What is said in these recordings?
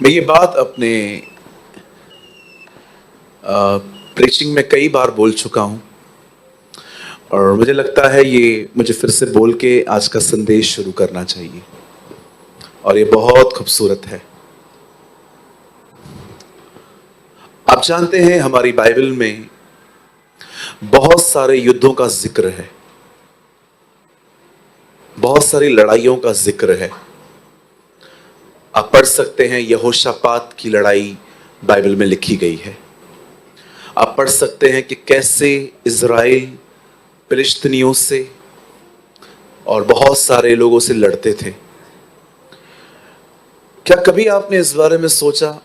मैं ये बात अपने प्रीचिंग में कई बार बोल चुका हूं और मुझे लगता है ये मुझे फिर से बोल के आज का संदेश शुरू करना चाहिए और ये बहुत खूबसूरत है। आप जानते हैं हमारी बाइबल में बहुत सारे युद्धों का जिक्र है, बहुत सारी लड़ाइयों का जिक्र है। आप पढ़ सकते हैं यहोशापात की लड़ाई बाइबल में लिखी गई है। आप पढ़ सकते हैं कि कैसे इज़राइल फिलिस्तीनियों से और बहुत सारे लोगों से लड़ते थे। क्या कभी आपने इस बारे में सोचा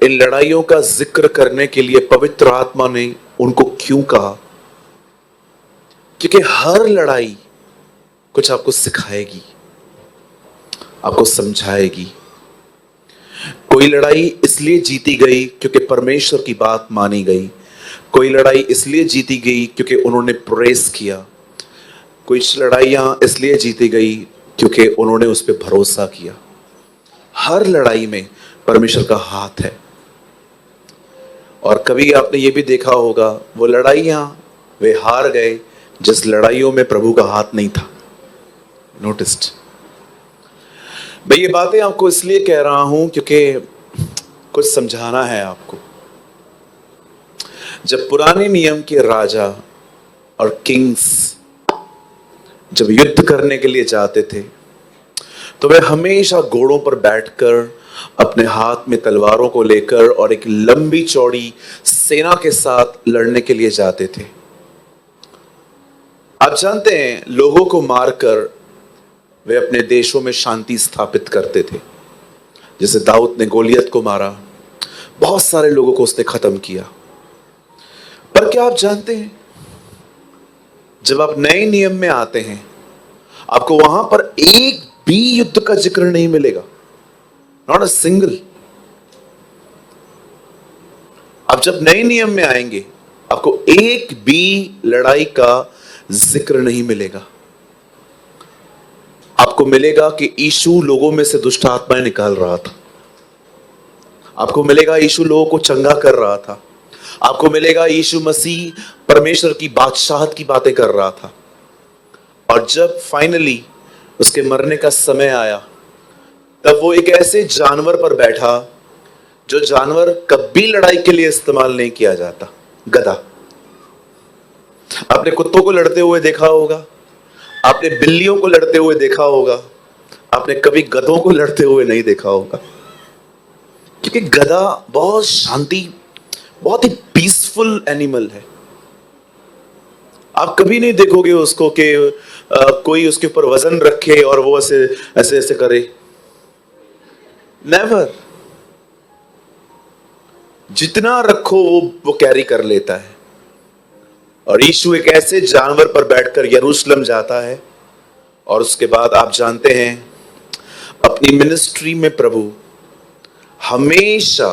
इन लड़ाइयों का जिक्र करने के लिए पवित्र आत्मा ने उनको क्यों कहा? क्योंकि हर लड़ाई कुछ आपको सिखाएगी, आपको समझाएगी। कोई लड़ाई इसलिए जीती गई क्योंकि परमेश्वर की बात मानी गई, कोई लड़ाई इसलिए जीती गई क्योंकि उन्होंने प्रेस किया, कुछ लड़ाइयां इसलिए जीती गई क्योंकि उन्होंने उस पर भरोसा किया। हर लड़ाई में परमेश्वर का हाथ है। और कभी आपने ये भी देखा होगा वो लड़ाइयां वे हार गए जिस लड़ाइयों में प्रभु का हाथ नहीं था। नोटिस्ड? मैं ये बातें आपको इसलिए कह रहा हूं क्योंकि कुछ समझाना है आपको। जब पुराने नियम के राजा और किंग्स जब युद्ध करने के लिए जाते थे तो वे हमेशा घोड़ों पर बैठकर अपने हाथ में तलवारों को लेकर और एक लंबी चौड़ी सेना के साथ लड़ने के लिए जाते थे। आप जानते हैं लोगों को मारकर वे अपने देशों में शांति स्थापित करते थे। जैसे दाऊद ने गोलियत को मारा, बहुत सारे लोगों को उसने खत्म किया। पर क्या आप जानते हैं जब आप नए नियम में आते हैं आपको वहां पर एक भी युद्ध का जिक्र नहीं मिलेगा, नॉट अ सिंगल। आप जब नए नियम में आएंगे आपको एक भी लड़ाई का जिक्र नहीं मिलेगा। आपको मिलेगा कि यीशु लोगों में से दुष्ट आत्माएं निकाल रहा था, आपको मिलेगा यीशु लोगों को चंगा कर रहा था, आपको मिलेगा यीशु मसीह परमेश्वर की बादशाहत की बातें कर रहा था। और जब फाइनली उसके मरने का समय आया तब वो एक ऐसे जानवर पर बैठा जो जानवर कभी लड़ाई के लिए इस्तेमाल नहीं किया जाता, गधा। आपने कुत्तों को लड़ते हुए देखा होगा, आपने बिल्लियों को लड़ते हुए देखा होगा, आपने कभी गधों को लड़ते हुए नहीं देखा होगा। क्योंकि गधा बहुत शांति, बहुत ही पीसफुल एनिमल है। आप कभी नहीं देखोगे उसको कि कोई उसके ऊपर वजन रखे और वो ऐसे ऐसे ऐसे करे। नेवर। जितना रखो वो कैरी कर लेता है। और यीशु एक ऐसे जानवर पर बैठकर यरूशलेम जाता है और उसके बाद आप जानते हैं अपनी मिनिस्ट्री में प्रभु हमेशा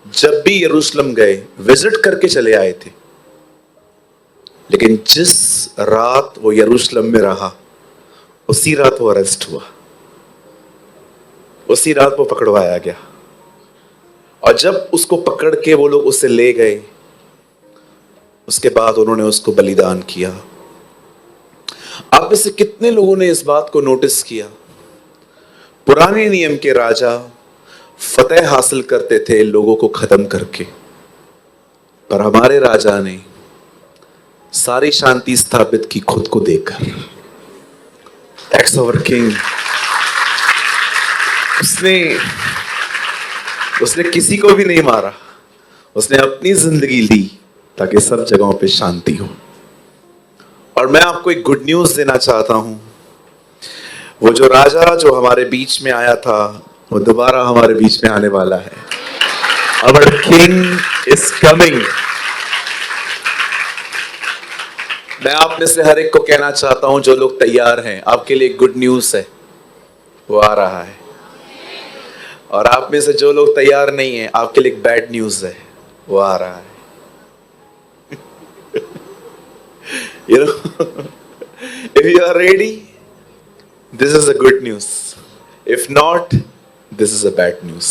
जब भी यरूशलेम गए विजिट करके चले आए थे। लेकिन जिस रात वो यरूशलेम में रहा उसी रात वो अरेस्ट हुआ, उसी रात वो पकड़वाया गया। और जब उसको पकड़ के वो लोग उसे ले गए उसके बाद उन्होंने उसको बलिदान किया। आप में से कितने लोगों ने इस बात को नोटिस किया? पुराने नियम के राजा फतेह हासिल करते थे लोगों को खत्म करके, पर हमारे राजा ने सारी शांति स्थापित की खुद को देकर। That's our king. उसने किसी को भी नहीं मारा, उसने अपनी जिंदगी ली ताकि सब जगहों पे शांति हो। और मैं आपको एक गुड न्यूज देना चाहता हूं, वो जो राजा जो हमारे बीच में आया था वो दोबारा हमारे बीच में आने वाला है। Our king is coming। मैं आप में से हर एक को कहना चाहता हूं जो लोग तैयार हैं, आपके लिए गुड न्यूज है, वो आ रहा है। और आप में से जो लोग तैयार नहीं हैं आपके लिए बैड न्यूज है, वो आ रहा है। You know, if you are ready, this is a good news. If not, this is a bad news.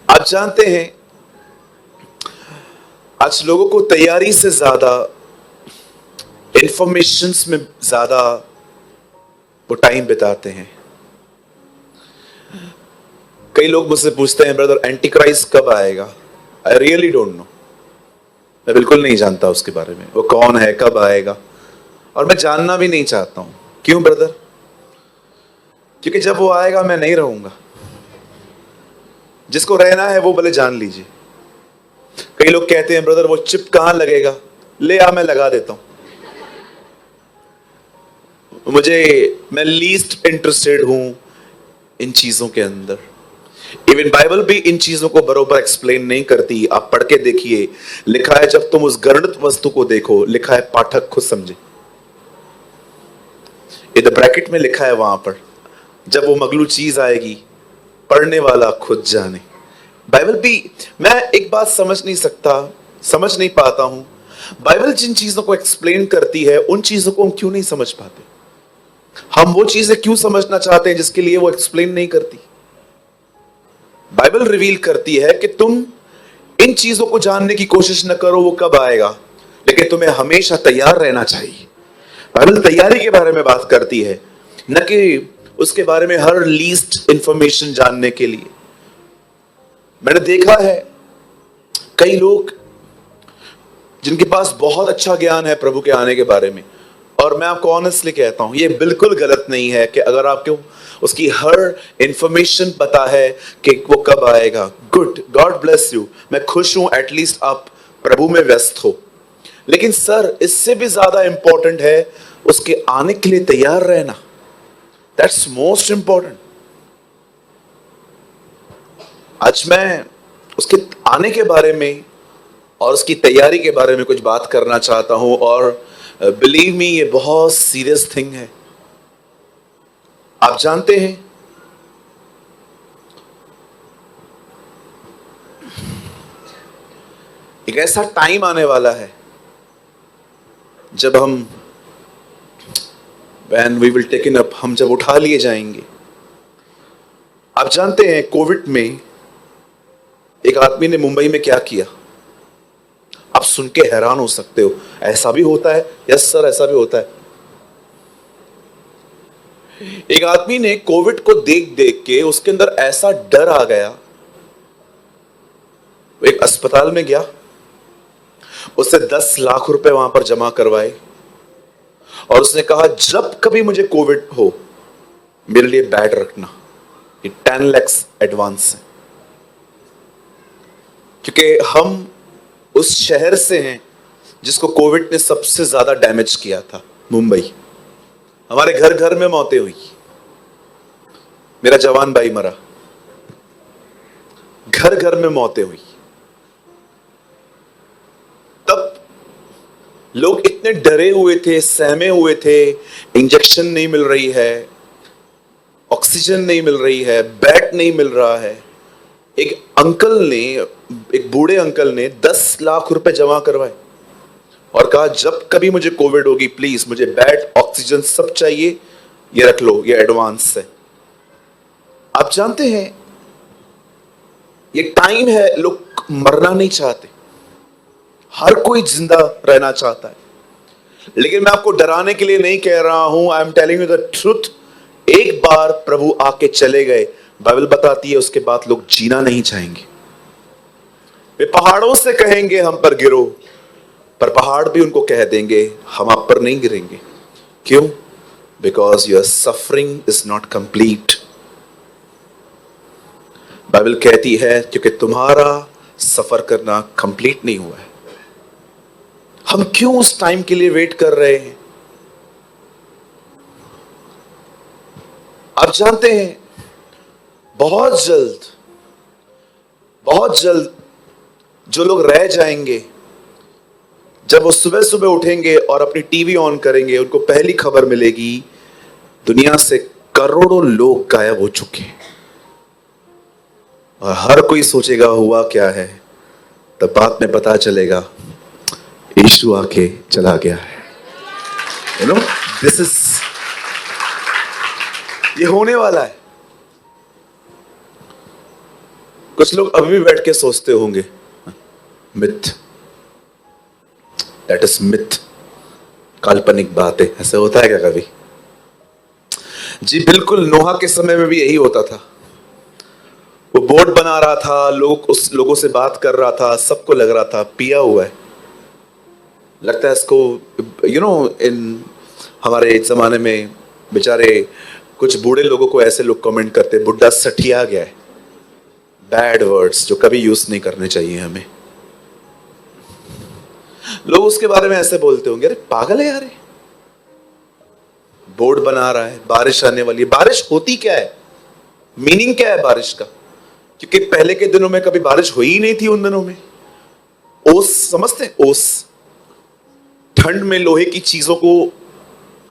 आप जानते हैं आज लोगों को तैयारी से ज्यादा इंफॉर्मेशंस में ज्यादा वो टाइम बिताते हैं। कई लोग मुझसे पूछते हैं ब्रदर एंटी क्राइस्ट कब आएगा? I really don't know. मैं बिल्कुल नहीं जानता उसके बारे में, वो कौन है, कब आएगा, और मैं जानना भी नहीं चाहता हूं। क्यों ब्रदर? क्योंकि जब वो आएगा मैं नहीं रहूंगा। जिसको रहना है वो भले जान लीजिए। कई लोग कहते हैं ब्रदर वो चिप कहां लगेगा? ले आ, मैं लगा देता हूं। मैं लीस्ट इंटरेस्टेड हूं इन चीजों के अंदर। इवन बाइबल भी इन चीजों को बरोबर एक्सप्लेन नहीं करती। आप पढ़ के देखिए, लिखा है जब तुम उस गणित वस्तु को देखो, लिखा है पाठक खुद समझे। इधर ब्रैकेट में लिखा है वहां पर, जब वो मगलू चीज आएगी पढ़ने वाला खुद जाने। बाइबल भी मैं एक बात समझ नहीं पाता हूं। बाइबल जिन चीजों को एक्सप्लेन करती है उन चीजों को हम क्यों नहीं समझ पाते? हम वो चीजें क्यों समझना चाहते हैं जिसके लिए वो एक्सप्लेन नहीं करती? बाइबल रिवील करती है कि तुम इन चीजों को जानने की कोशिश न करो वो कब आएगा, लेकिन तुम्हें हमेशा तैयार रहना चाहिए। बाइबल तैयारी के बारे में बात करती है, न कि उसके बारे में हर लीस्ट इंफॉर्मेशन जानने के लिए। मैंने देखा है कई लोग जिनके पास बहुत अच्छा ज्ञान है प्रभु के आने के बारे में, और मैं आपको ऑनेस्टली कहता हूं ये बिल्कुल गलत नहीं है कि अगर आपको उसकी हर इंफॉर्मेशन पता है कि वो कब आएगा। गुड, गॉड ब्लेस यू, मैं खुश हूं एटलीस्ट आप प्रभु में व्यस्त हो। लेकिन सर इससे भी ज्यादा इंपॉर्टेंट है उसके आने के लिए तैयार रहना। That's most important. आज मैं उसके आने के बारे में और उसकी तैयारी के बारे में कुछ बात करना चाहता हूं, और बिलीव मी ये बहुत सीरियस थिंग है। आप जानते हैं एक ऐसा टाइम आने वाला है जब when we will taken up, हम जब उठा लिए जाएंगे। आप जानते हैं कोविड में एक आदमी ने मुंबई में क्या किया? आप सुन के हैरान हो सकते हो, ऐसा भी होता है? यस सर, ऐसा भी होता है। एक आदमी ने कोविड को देख देख के उसके अंदर ऐसा डर आ गया, वो एक अस्पताल में गया, उससे 10 लाख रुपए वहां पर जमा करवाए, और उसने कहा जब कभी मुझे कोविड हो मेरे लिए बेड रखना। ये 10 लाख एडवांस है, क्योंकि हम उस शहर से हैं जिसको कोविड ने सबसे ज्यादा डैमेज किया था, मुंबई। हमारे घर घर में मौतें हुई। मेरा जवान भाई मरा, घर घर में मौतें हुई। तब लोग इतने डरे हुए थे, सहमे हुए थे, इंजेक्शन नहीं मिल रही है, ऑक्सीजन नहीं मिल रही है, बेड नहीं मिल रहा है। एक बूढ़े अंकल ने 10 लाख रुपए जमा करवाए और कहा जब कभी मुझे कोविड होगी प्लीज मुझे बेड, ऑक्सीजन सब चाहिए, ये रख लो, ये एडवांस है। आप जानते हैं ये टाइम है, लोग मरना नहीं चाहते, हर कोई जिंदा रहना चाहता है। लेकिन मैं आपको डराने के लिए नहीं कह रहा हूं, I am telling you the truth. एक बार प्रभु आके चले गए, बाइबल बताती है उसके बाद लोग जीना नहीं चाहेंगे। वे पहाड़ों से कहेंगे हम पर गिरो, पर पहाड़ भी उनको कह देंगे हम आप पर नहीं गिरेंगे। क्यों? Because your suffering is not complete. Bible कहती है क्योंकि तुम्हारा सफर करना कंप्लीट नहीं हुआ है। हम क्यों उस टाइम के लिए वेट कर रहे हैं? आप जानते हैं बहुत जल्द जो लोग रह जाएंगे, जब वो सुबह सुबह उठेंगे और अपनी टीवी ऑन करेंगे, उनको पहली खबर मिलेगी दुनिया से करोड़ों लोग गायब हो चुके हैं, और हर कोई सोचेगा हुआ क्या है। तब बाद में पता चलेगा यीशु आके चला गया है। यू नो, दिस इज ये होने वाला है। कुछ लोग अभी भी बैठ के सोचते होंगे मिथ, दैट इज मिथ, काल्पनिक बात है। ऐसा होता है क्या कभी? जी बिल्कुल, नोहा के समय में भी यही होता था। वो बोट बना रहा था, लोगों से बात कर रहा था, सबको लग रहा था पिया हुआ है। लगता है इसको इन हमारे जमाने में बेचारे कुछ बूढ़े लोगों को ऐसे लोग कमेंट करते, बुढ़ा सठिया गया है। बैड वर्ड्स जो कभी यूज नहीं करने चाहिए हमें। लोग उसके बारे में ऐसे बोलते होंगे, अरे पागल है यार, बोर्ड बना रहा है, बारिश आने वाली है। बारिश होती क्या है? मीनिंग क्या है बारिश का? क्योंकि पहले के दिनों में कभी बारिश हुई ही नहीं थी। उन दिनों में ओस समझते हैं? ओस, ठंड में लोहे की चीजों को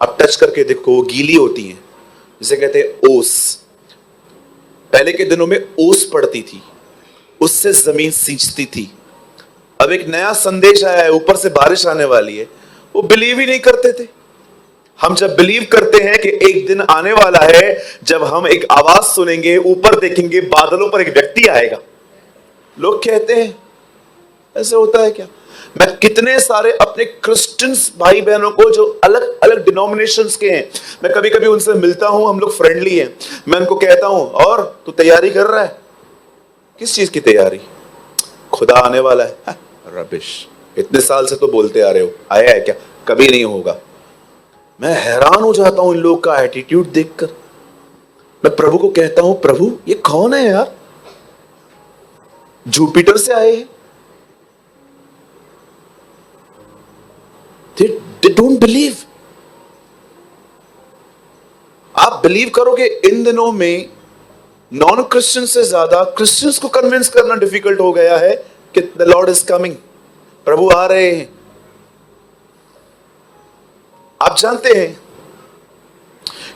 आप टच करके देखो, वो गीली होती हैं, जिसे कहते हैं ओस। पहले के दिनों में ओस पड़ती थी, उससे जमीन सींचती थी। अब एक नया संदेश आया है, ऊपर से बारिश आने वाली है। वो बिलीव ही नहीं करते थे। हम जब बिलीव करते हैं कि एक दिन आने वाला है जब हम एक आवाज सुनेंगे, ऊपर देखेंगे, बादलों पर एक व्यक्ति आएगा, लोग कहते हैं ऐसे होता है क्या? मैं कितने सारे अपने क्रिश्चियंस भाई बहनों को जो अलग अलग डिनोमिनेशंस के हैं, मैं कभी कभी उनसे मिलता हूं, हम लोग फ्रेंडली हैं। मैं उनको कहता हूं, और तू तैयारी कर रहा है? किस चीज की तैयारी? खुदा आने वाला है। रबिश, इतने साल से तो बोलते आ रहे हो, आया है क्या? कभी नहीं होगा। मैं हैरान हो जाता हूं इन लोगों का एटीट्यूड देखकर। मैं प्रभु को कहता हूं, प्रभु ये कौन है यार? जुपिटर से आए हैं। They don't believe। आप बिलीव करोगे, इन दिनों में नॉन क्रिश्चियन से ज्यादा क्रिश्चियंस को कन्विंस करना डिफिकल्ट हो गया है कि द लॉर्ड इज कमिंग, प्रभु आ रहे हैं। आप जानते हैं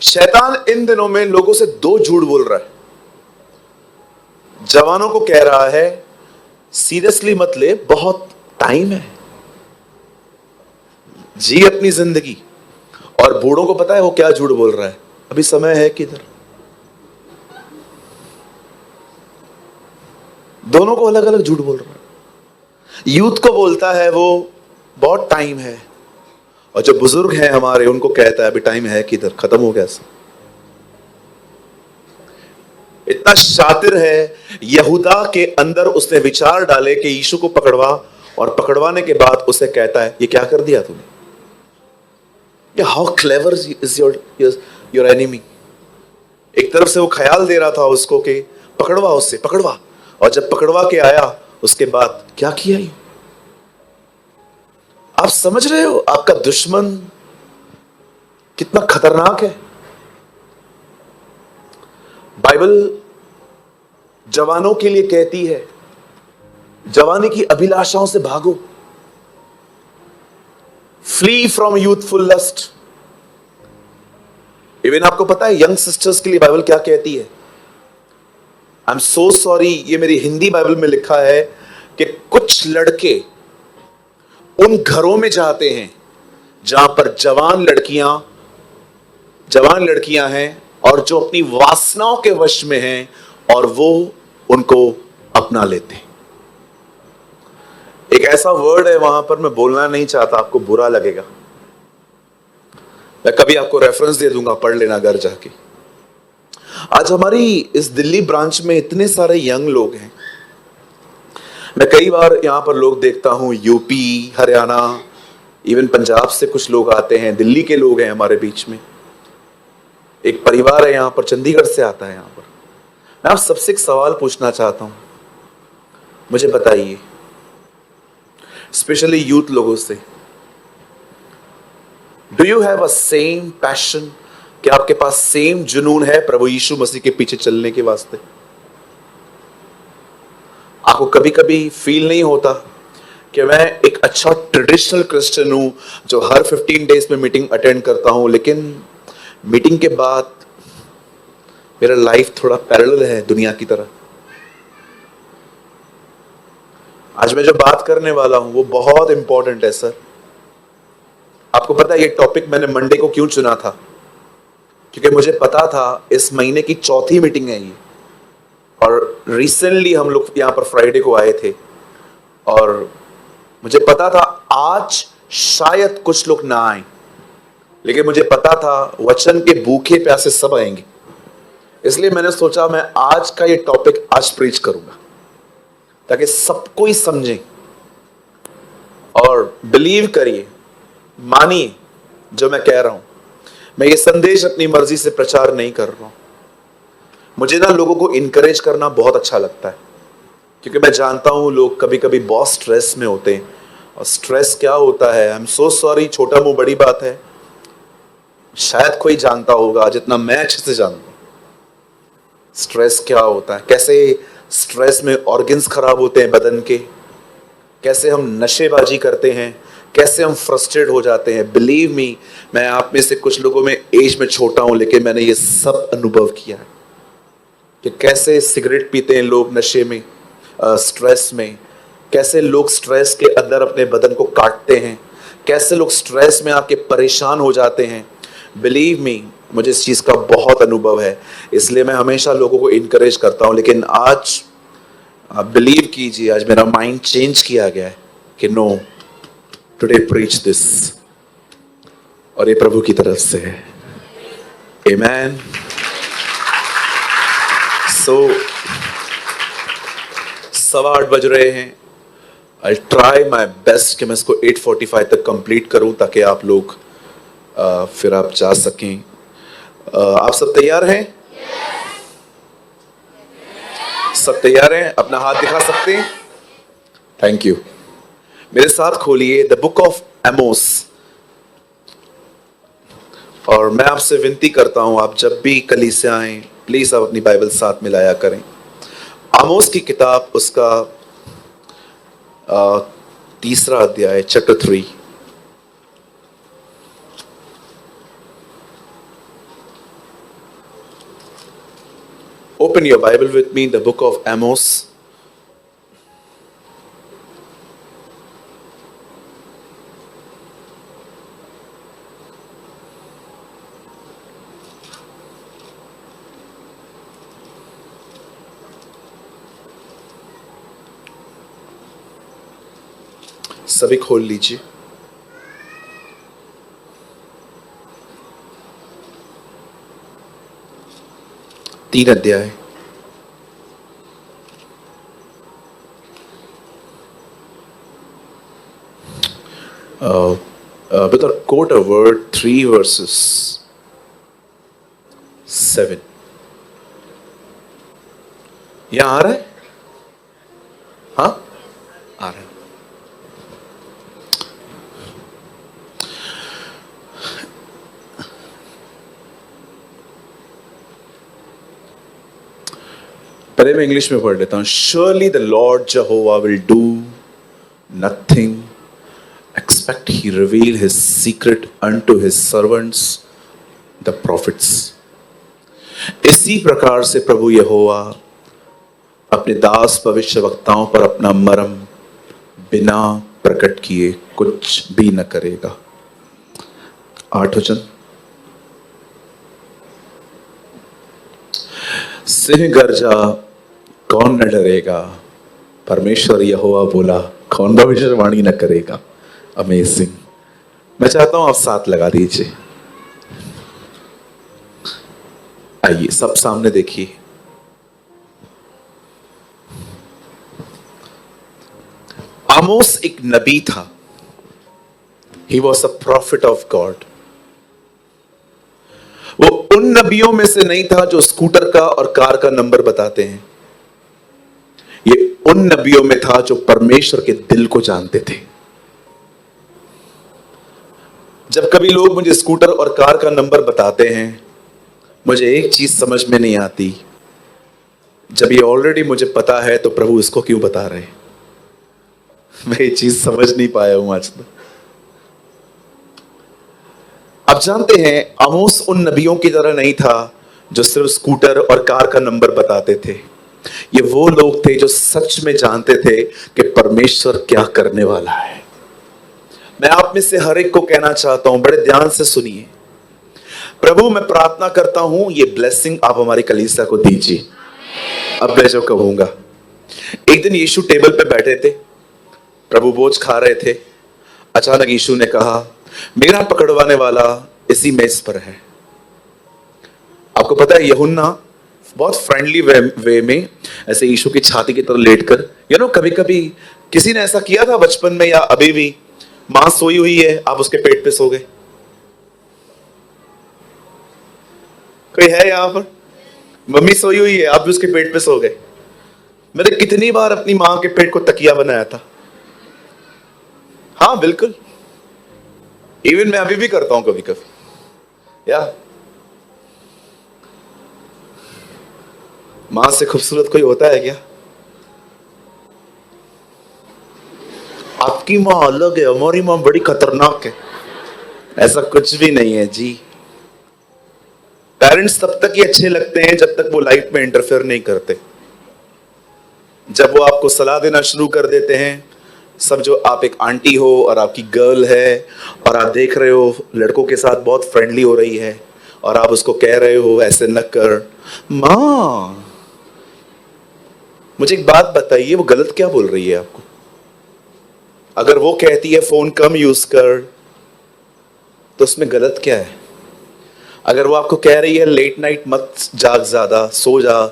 शैतान इन दिनों में लोगों से दो झूठ बोल रहा है। जवानों को कह रहा है सीरियसली मत ले, बहुत टाइम है, जी अपनी जिंदगी। और बूढ़ों को पता है वो क्या झूठ बोल रहा है, अभी समय है किधर। दोनों को अलग अलग झूठ बोल रहा है। यूथ को बोलता है वो बहुत टाइम है, और जो बुजुर्ग हैं हमारे उनको कहता है अभी टाइम है किधर, खत्म हो गया सब। इतना शातिर है यहूदा के अंदर, उसने विचार डाले कि यीशु को पकड़वा, और पकड़वाने के बाद उसे कहता है ये क्या कर दिया तूने? How clever is your enemy. एक तरफ से वो ख्याल दे रहा था उसको कि पकड़वा, उससे पकड़वा, और जब पकड़वा के आया उसके बाद क्या किया ये? आप समझ रहे हो आपका दुश्मन कितना खतरनाक है? बाइबल जवानों के लिए कहती है जवानी की अभिलाषाओं से भागो, flee from youthful lust. Even आपको पता है यंग सिस्टर्स के लिए बाइबल क्या कहती है? आई एम सो सॉरी, ये मेरी हिंदी बाइबल में लिखा है कि कुछ लड़के उन घरों में जाते हैं जहां पर जवान लड़कियां हैं और जो अपनी वासनाओं के वश में हैं, और वो उनको अपना लेते हैं। एक ऐसा वर्ड है वहां पर, मैं बोलना नहीं चाहता, आपको बुरा लगेगा। मैं कभी आपको रेफरेंस दे दूंगा, पढ़ लेना घर जाके। आज हमारी इस दिल्ली ब्रांच में इतने सारे यंग लोग हैं। मैं कई बार यहां पर लोग देखता हूं, यूपी, हरियाणा, इवन पंजाब से कुछ लोग आते हैं, दिल्ली के लोग हैं हमारे बीच में। एक परिवार है यहां पर, चंडीगढ़ से आता है यहां पर। मैं आप सबसे एक सवाल पूछना चाहता हूं, मुझे बताइए, स्पेशली यूथ लोगों से, do you have a same passion? क्या आपके पास सेम जुनून है प्रभु यीशु मसीह के पीछे चलने के वास्ते? आपको कभी कभी फील नहीं होता कि मैं एक अच्छा ट्रेडिशनल क्रिश्चियन हूं जो हर 15 डेज में मीटिंग अटेंड करता हूं, लेकिन मीटिंग के बाद मेरा लाइफ थोड़ा पैरेलल है दुनिया की तरह? आज मैं जो बात करने वाला हूं वो बहुत इंपॉर्टेंट है सर। आपको पता है ये टॉपिक मैंने मंडे को क्यों चुना था? क्योंकि मुझे पता था इस महीने की चौथी मीटिंग है ये, और रिसेंटली हम लोग यहाँ पर फ्राइडे को आए थे, और मुझे पता था आज शायद कुछ लोग ना आए, लेकिन मुझे पता था वचन के भूखे प्यासे सब आएंगे। इसलिए मैंने सोचा मैं आज का ये टॉपिक आज प्रीच करूंगा ताकि सब कोई समझे। और बिलीव करिए, मानिए जो मैं कह रहा हूं, मैं ये संदेश अपनी मर्जी से प्रचार नहीं कर रहा हूं। मुझे ना लोगों को इनकरेज करना बहुत अच्छा लगता है, क्योंकि मैं जानता हूं लोग कभी कभी बहुत स्ट्रेस में होते हैं। और स्ट्रेस क्या होता है, आई एम सो सॉरी, छोटा मुंह बड़ी बात है, शायद कोई जानता होगा जितना मैं अच्छे से जानता हूं स्ट्रेस क्या होता है, कैसे स्ट्रेस में ऑर्गन्स खराब होते हैं बदन के, कैसे हम नशेबाजी करते हैं, कैसे हम फ्रस्ट्रेट हो जाते हैं। बिलीव मी, मैं आप में से कुछ लोगों में एज में छोटा हूं, लेकिन मैंने ये सब अनुभव किया है कि कैसे सिगरेट पीते हैं लोग नशे में, स्ट्रेस में, कैसे लोग स्ट्रेस के अंदर अपने बदन को काटते हैं, कैसे लोग स्ट्रेस में आके परेशान हो जाते हैं। बिलीव मी, मुझे इस चीज का बहुत अनुभव है, इसलिए मैं हमेशा लोगों को इनकरेज करता हूं। लेकिन आज आप बिलीव कीजिए, आज मेरा माइंड चेंज किया गया है कि नो, टुडे प्रीच दिस, और ये प्रभु की तरफ से है। आमेन। सो 8:15 बज रहे हैं। आई ट्राई माई बेस्ट कि मैं इसको 8:45 तक कंप्लीट करूं ताकि आप लोग फिर आप जा सकें। आप सब तैयार हैं? सब तैयार हैं? अपना हाथ दिखा सकते हैं? Thank you. मेरे साथ खोलिए द बुक ऑफ एमोस, और मैं आपसे विनती करता हूं, आप जब भी कलीसिया आएं प्लीज आप अपनी बाइबल साथ में लाया करें। आमोस की किताब, उसका 3 अध्याय, chapter 3। Open your Bible with me, the book of Amos. सभी खोल लीजिए। तीन अध्याय। With a quote a word, 3 verses 7. यहां आ रहा है? हाँ, आ रहा है। पहले मैं इंग्लिश में पढ़ लेता हूं। Surely the Lord Jehovah will do nothing except he reveal his secret unto his servants the prophets. इसी प्रकार से प्रभु यहोवा अपने दास भविष्यवक्ताओं पर अपना मर्म बिना प्रकट किए कुछ भी न करेगा। 8 वचन। सिंह गर्जा, कौन न डरेगा? परमेश्वर यहोवा बोला, कौन भविष्यवाणी न करेगा? अमेजिंग। मैं चाहता हूं आप साथ लगा दीजिए। आइए सब सामने देखिए। आमोस एक नबी था। He was a prophet of God. वो उन नबियों में से नहीं था जो स्कूटर का और कार का नंबर बताते हैं। ये उन नबियों में था जो परमेश्वर के दिल को जानते थे। जब कभी लोग मुझे स्कूटर और कार का नंबर बताते हैं, मुझे एक चीज समझ में नहीं आती, जब ये ऑलरेडी मुझे पता है तो प्रभु इसको क्यों बता रहे? मैं ये चीज समझ नहीं पाया हूं आज तक। आप जानते हैं, आमोस उन नबियों की तरह नहीं था जो सिर्फ स्कूटर और कार का नंबर बताते थे। ये वो लोग थे जो सच में जानते थे कि परमेश्वर क्या करने वाला है। मैं आप में से हर एक को कहना चाहता हूं, बड़े ध्यान से सुनिए। प्रभु मैं प्रार्थना करता हूं ये ब्लेसिंग आप हमारी कलीसिया को दीजिए। अब मैं जो कहूंगा, एक दिन यीशु टेबल पे बैठे थे, प्रभु भोज खा रहे थे। अचानक यीशु ने कहा, मेरा पकड़वाने वाला इसी मेज पर है। आपको पता है यूहन्ना बहुत फ्रेंडली वे में ऐसे यीशु की छाती की तरफ लेटकर, कभी कभी किसी ने ऐसा किया था बचपन में या अभी भी, मां सोई हुई है, आप उसके पेट पे सो गए। कोई है यहां पर? मम्मी सोई हुई है, आप भी उसके पेट पे सो गए। मैंने कितनी बार अपनी मां के पेट को तकिया बनाया था। हाँ बिल्कुल, इवन मैं अभी भी करता हूं कभी कभी। या मां से खूबसूरत कोई होता है क्या? आपकी मां अलग है, हमारी मां बड़ी खतरनाक है, ऐसा कुछ भी नहीं है जी। पेरेंट्स तब तक ही अच्छे लगते हैं जब तक वो लाइफ में इंटरफेयर नहीं करते। जब वो आपको सलाह देना शुरू कर देते हैं, समझो आप एक आंटी हो और आपकी गर्ल है और आप देख रहे हो लड़कों के साथ बहुत फ्रेंडली हो रही है और आप उसको कह रहे हो ऐसे न कर। मां मुझे एक बात बताइए, वो गलत क्या बोल रही है आपको? अगर वो कहती है फोन कम यूज कर, तो उसमें गलत क्या है? अगर वो आपको कह रही है लेट नाइट मत जाग, ज्यादा सो जा,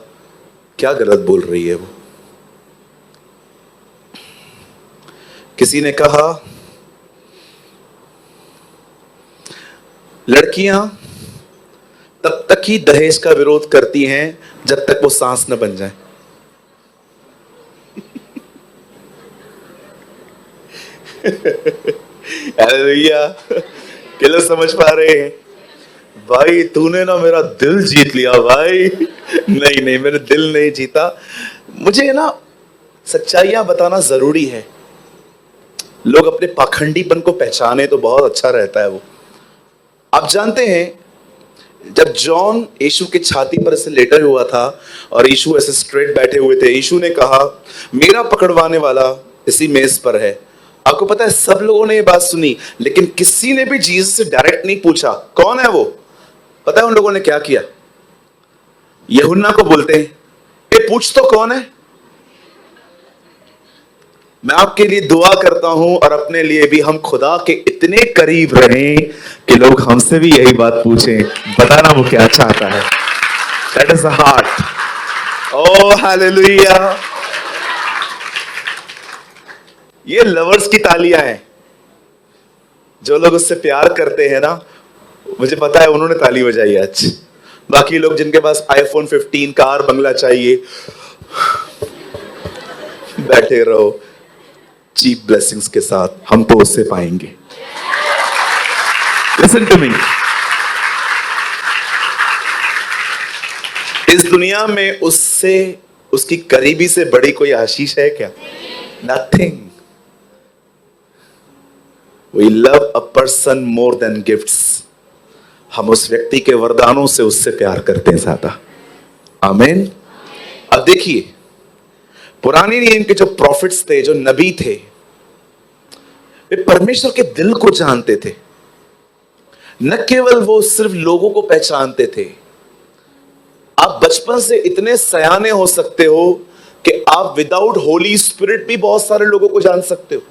क्या गलत बोल रही है वो? किसी ने कहा लड़कियां तब तक ही दहेज का विरोध करती हैं जब तक वो सांस न बन जाए। हालेलुया, क्या लोग समझ पा रहे हैं? भाई तूने ना मेरा दिल जीत लिया भाई। नहीं नहीं, मैंने दिल नहीं जीता, मुझे ना सच्चाइयां बताना जरूरी है। लोग अपने पाखंडीपन को पहचाने तो बहुत अच्छा रहता है वो। आप जानते हैं जब जॉन यीशु की छाती पर ऐसे लेटा हुआ था और यीशु ऐसे स्ट्रेट बैठे हुए थे, यीशु ने कहा मेरा पकड़वाने वाला इसी मेज पर है। आपको पता है सब लोगों ने ये बात सुनी, लेकिन किसी ने भी जीसस से डायरेक्ट नहीं पूछा कौन है वो। पता है उन लोगों ने क्या किया? यूहन्ना को बोलते हैं ये पूछ तो कौन है। मैं आपके लिए दुआ करता हूं और अपने लिए भी, हम खुदा के इतने करीब रहें कि लोग हमसे भी यही बात पूछें, बताना वो क्या चाहता है। That is the heart. Oh hallelujah. ये लवर्स की तालियां हैं। जो लोग उससे प्यार करते हैं ना, मुझे पता है उन्होंने ताली बजाई आज। बाकी लोग जिनके पास आईफोन 15 कार बंगला चाहिए, बैठे रहो चीप ब्लेसिंग्स के साथ, हम तो उससे पाएंगे। लिसन टू मी, इस दुनिया में उससे, उसकी करीबी से बड़ी कोई आशीष है क्या? Nothing. We love a person more than gifts. हम उस व्यक्ति के वरदानों से उससे प्यार करते हैं ज्यादा। आमीन। अब देखिए, पुराने नियम के जो प्रॉफिट्स थे, जो नबी थे, वे परमेश्वर के दिल को जानते थे। न केवल वो सिर्फ लोगों को पहचानते थे। आप बचपन से इतने सयाने हो सकते हो कि आप विदाउट होली स्पिरिट भी बहुत सारे लोगों को जान सकते हो।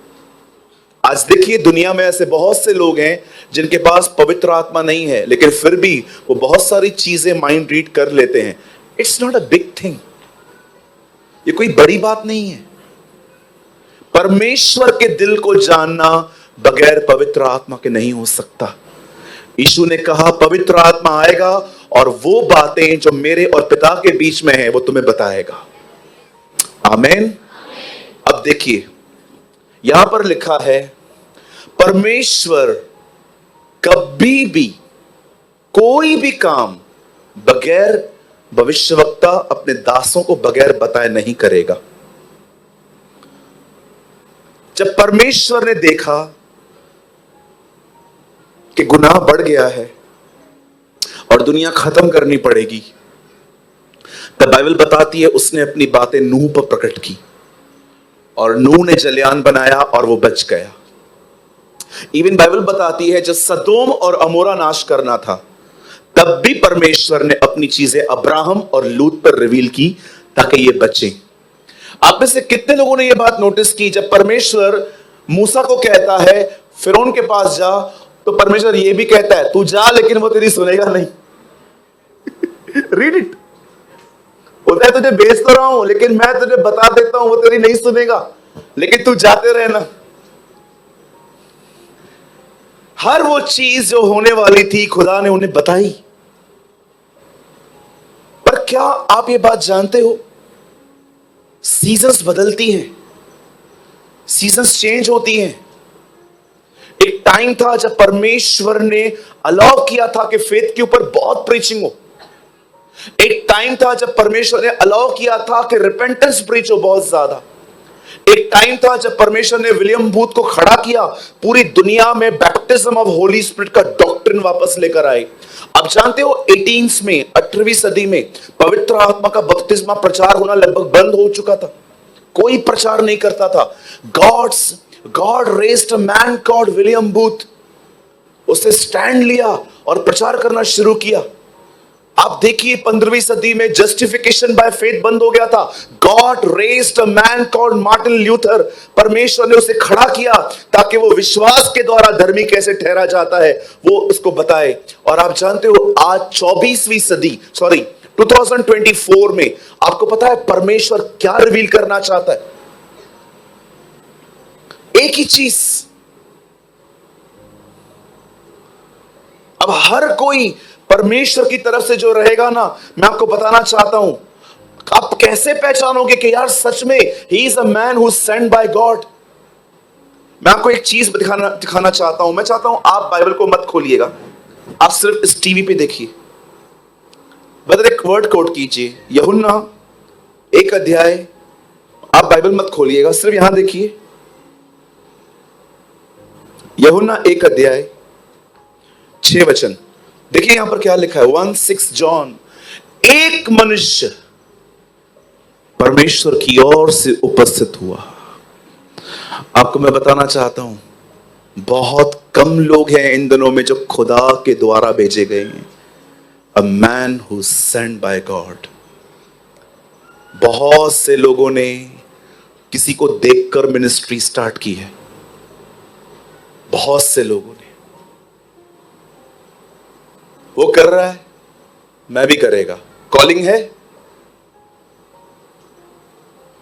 आज देखिए दुनिया में ऐसे बहुत से लोग हैं जिनके पास पवित्र आत्मा नहीं है, लेकिन फिर भी वो बहुत सारी चीजें माइंड रीड कर लेते हैं। It's not a big thing, ये कोई बड़ी बात नहीं है। परमेश्वर के दिल को जानना बगैर पवित्र आत्मा के नहीं हो सकता। यीशु ने कहा पवित्र आत्मा आएगा और वो बातें जो मेरे और पिता के बीच में है वो तुम्हें बताएगा। आमीन। अब देखिए यहां पर लिखा है परमेश्वर कभी भी कोई भी काम बगैर भविष्यवक्ता अपने दासों को बगैर बताए नहीं करेगा। जब परमेश्वर ने देखा कि गुनाह बढ़ गया है और दुनिया खत्म करनी पड़ेगी, तब बाइबल बताती है उसने अपनी बातें नूह पर प्रकट की और नूह ने जलयान बनाया और वो बच गया। इवन बाइबल बताती है जब सदोम और अमोरा नाश करना था, तब भी परमेश्वर ने अपनी चीजें अब्राहम और लूत पर रिवील की ताकि ये बचे। आप में से कितने लोगों ने ये बात नोटिस की, जब परमेश्वर मूसा को कहता है फिरौन के पास जा, तो परमेश्वर ये भी कहता है तू जा, लेकिन वो तेरी सुनेगा नहीं। Read it. होता है तुझे भेज तो रहा हूं, लेकिन मैं तुझे बता देता हूं वो तेरी नहीं सुनेगा, लेकिन तू जाते रहना। हर वो चीज जो होने वाली थी खुदा ने उन्हें बताई। पर क्या आप ये बात जानते हो, सीजन्स बदलती हैं, सीजन्स चेंज होती हैं। एक टाइम था जब परमेश्वर ने अलाउ किया था कि फेथ के ऊपर बहुत प्रीचिंग हो। एक टाइम था जब परमेश्वर ने अलाउ किया था कि रिपेंटेंस प्रीच हो बहुत ज्यादा। एक टाइम था जब परमेश्वर ने विलियम बूथ को खड़ा किया, पूरी दुनिया में बैप्टिज्म ऑफ होली स्पिरिट का डॉक्ट्रिन वापस लेकर आए। आप जानते हो 18 में 18वीं सदी में पवित्र आत्मा का बपतिस्मा प्रचार होना लगभग बंद हो चुका था। कोई प्रचार नहीं करता था। God raised a man called William booth. उसने स्टैंड लिया और प्रचार करना शुरू किया। आप देखिए 15वीं सदी में जस्टिफिकेशन बाय फेथ बंद हो गया था। God raised a man called Martin Luther. परमेश्वर ने उसे खड़ा किया ताकि वो विश्वास के द्वारा धर्मी कैसे ठहरा जाता है वो उसको बताए। और आप जानते हो आज 2024 में आपको पता है परमेश्वर क्या रिवील करना चाहता है? एक ही चीज। अब हर कोई परमेश्वर की तरफ से जो रहेगा ना, मैं आपको बताना चाहता हूं, आप कैसे पहचानोगे कि यार सच में he is a man who sent by God. मैं आपको एक चीज दिखाना चाहता हूं। मैं चाहता हूं आप बाइबल को मत खोलिएगा, आप सिर्फ इस टीवी पे देखिए। बदर एक वर्ड कोट कीजिए, यूहन्ना 1 अध्याय। आप बाइबल मत खोलिएगा, सिर्फ यहां देखिए। यूहन्ना 1 अध्याय 6 वचन देखिए। यहां पर क्या लिखा है, 1:6 जॉन। एक मनुष्य परमेश्वर की ओर से उपस्थित हुआ। आपको मैं बताना चाहता हूं, बहुत कम लोग हैं इन दिनों में जो खुदा के द्वारा भेजे गए हैं। A man who sent by God. बहुत से लोगों ने किसी को देखकर मिनिस्ट्री स्टार्ट की है। बहुत से लोगों ने। वो कर रहा है, मैं भी करेगा। कॉलिंग है।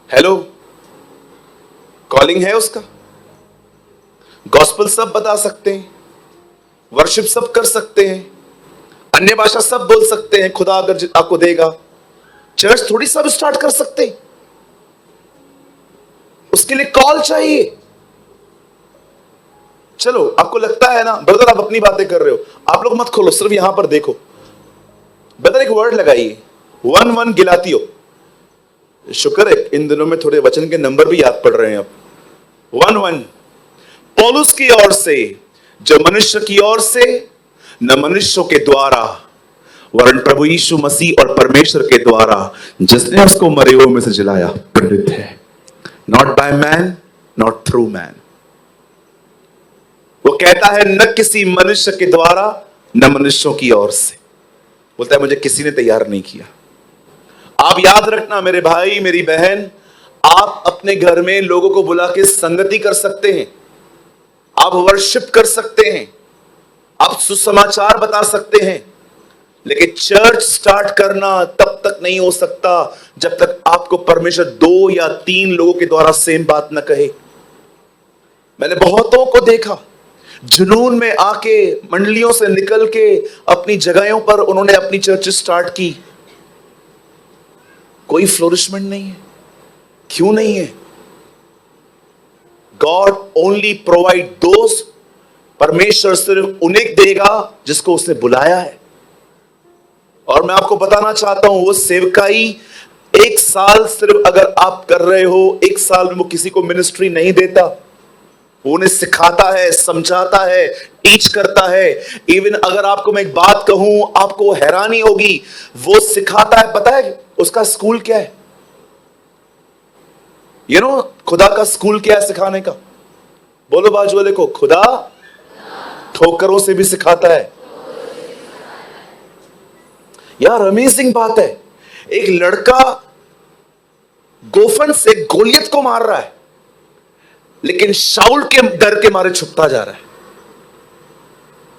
हेलो, कॉलिंग है उसका। गॉस्पेल सब बता सकते हैं, वर्शिप सब कर सकते हैं, अन्य भाषा सब बोल सकते हैं, खुदा अगर आपको देगा। चर्च थोड़ी सब स्टार्ट कर सकते हैं, उसके लिए कॉल चाहिए। चलो, आपको लगता है ना ब्रदर आप अपनी बातें कर रहे हो, आप लोग मत खोलो, सिर्फ यहां पर देखो। ब्रदर एक वर्ड लगाइए, 1:1 गिलातियो। शुक्र है इन दिनों में थोड़े वचन के नंबर भी याद पड़ रहे हैं। अब 1:1 पौलुस की ओर से, जो मनुष्य की ओर से, न मनुष्यों के द्वारा, वरन प्रभु यीशु मसीह और परमेश्वर के द्वारा जिसने उसको मरे हुए में से जिलाया, प्रेरित है। Not by man, not through man. वो कहता है न किसी मनुष्य के द्वारा, न मनुष्यों की ओर से। बोलता है मुझे किसी ने तैयार नहीं किया। आप याद रखना मेरे भाई मेरी बहन, आप अपने घर में लोगों को बुला के संगति कर सकते हैं, आप वर्शिप कर सकते हैं, आप सुसमाचार बता सकते हैं, लेकिन चर्च स्टार्ट करना तब तक नहीं हो सकता जब तक आपको परमेश्वर 2 या 3 लोगों के द्वारा सेम बात न कहे। मैंने बहुतों को देखा, जुनून में आके मंडलियों से निकल के अपनी जगहों पर उन्होंने अपनी चर्च स्टार्ट की। कोई फ्लोरिशमेंट नहीं है। क्यों नहीं है? गॉड ओनली प्रोवाइड दोस। परमेश्वर सिर्फ उन्हें देगा जिसको उसने बुलाया है। और मैं आपको बताना चाहता हूं, वो सेवकाई 1 साल सिर्फ अगर आप कर रहे हो, 1 साल में वो किसी को मिनिस्ट्री नहीं देता। वो उन्हें सिखाता है, समझाता है, टीच करता है। इवन अगर आपको मैं एक बात कहूं, आपको हैरानी होगी, वो सिखाता है। पता है उसका स्कूल क्या है? खुदा का स्कूल क्या है सिखाने का? बोलो बाजू वाले को, खुदा ठोकरों से भी सिखाता है। यार अमेजिंग बात है, एक लड़का गोफन से गोलियत को मार रहा है, लेकिन शाऊल के डर के मारे छुपता जा रहा है।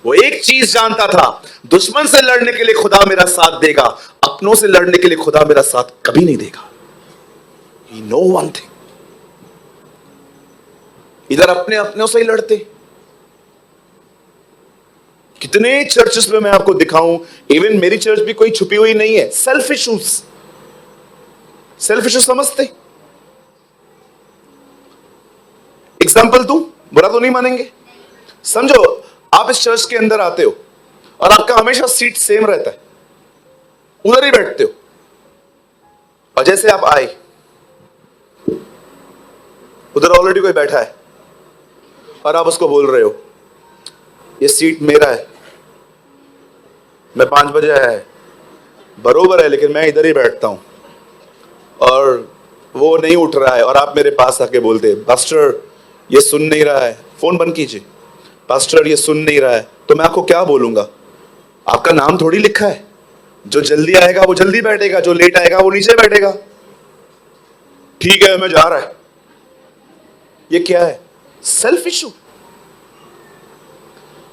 वो एक चीज जानता था, दुश्मन से लड़ने के लिए खुदा मेरा साथ देगा, अपनों से लड़ने के लिए खुदा मेरा साथ कभी नहीं देगा। He know one thing. इधर अपने अपनों से ही लड़ते। कितने चर्चेस में मैं आपको दिखाऊं, इवन मेरी चर्च भी कोई छुपी हुई नहीं है। सेल्फ इश्यूज समझते। एग्जाम्पल दूं, बुरा तो नहीं मानेंगे। समझो आप इस चर्च के अंदर आते हो और आपका हमेशा सीट सेम रहता है, उधर ही बैठते हो, और जैसे आप आए, उधर ऑलरेडी कोई बैठा है और आप उसको बोल रहे हो ये सीट मेरा है, मैं 5 बजे आया है, बरोबर है, लेकिन मैं इधर ही बैठता हूं, और वो नहीं उठ रहा है, और आप मेरे पास आके बोलते पास्टर ये सुन नहीं रहा है, फोन बंद कीजिए, पास्टर ये सुन नहीं रहा है, तो मैं आपको क्या बोलूंगा? आपका नाम थोड़ी लिखा है, जो जल्दी आएगा वो जल्दी बैठेगा, जो लेट आएगा वो नीचे बैठेगा। ठीक है मैं जा रहा है। ये क्या है? Self issue.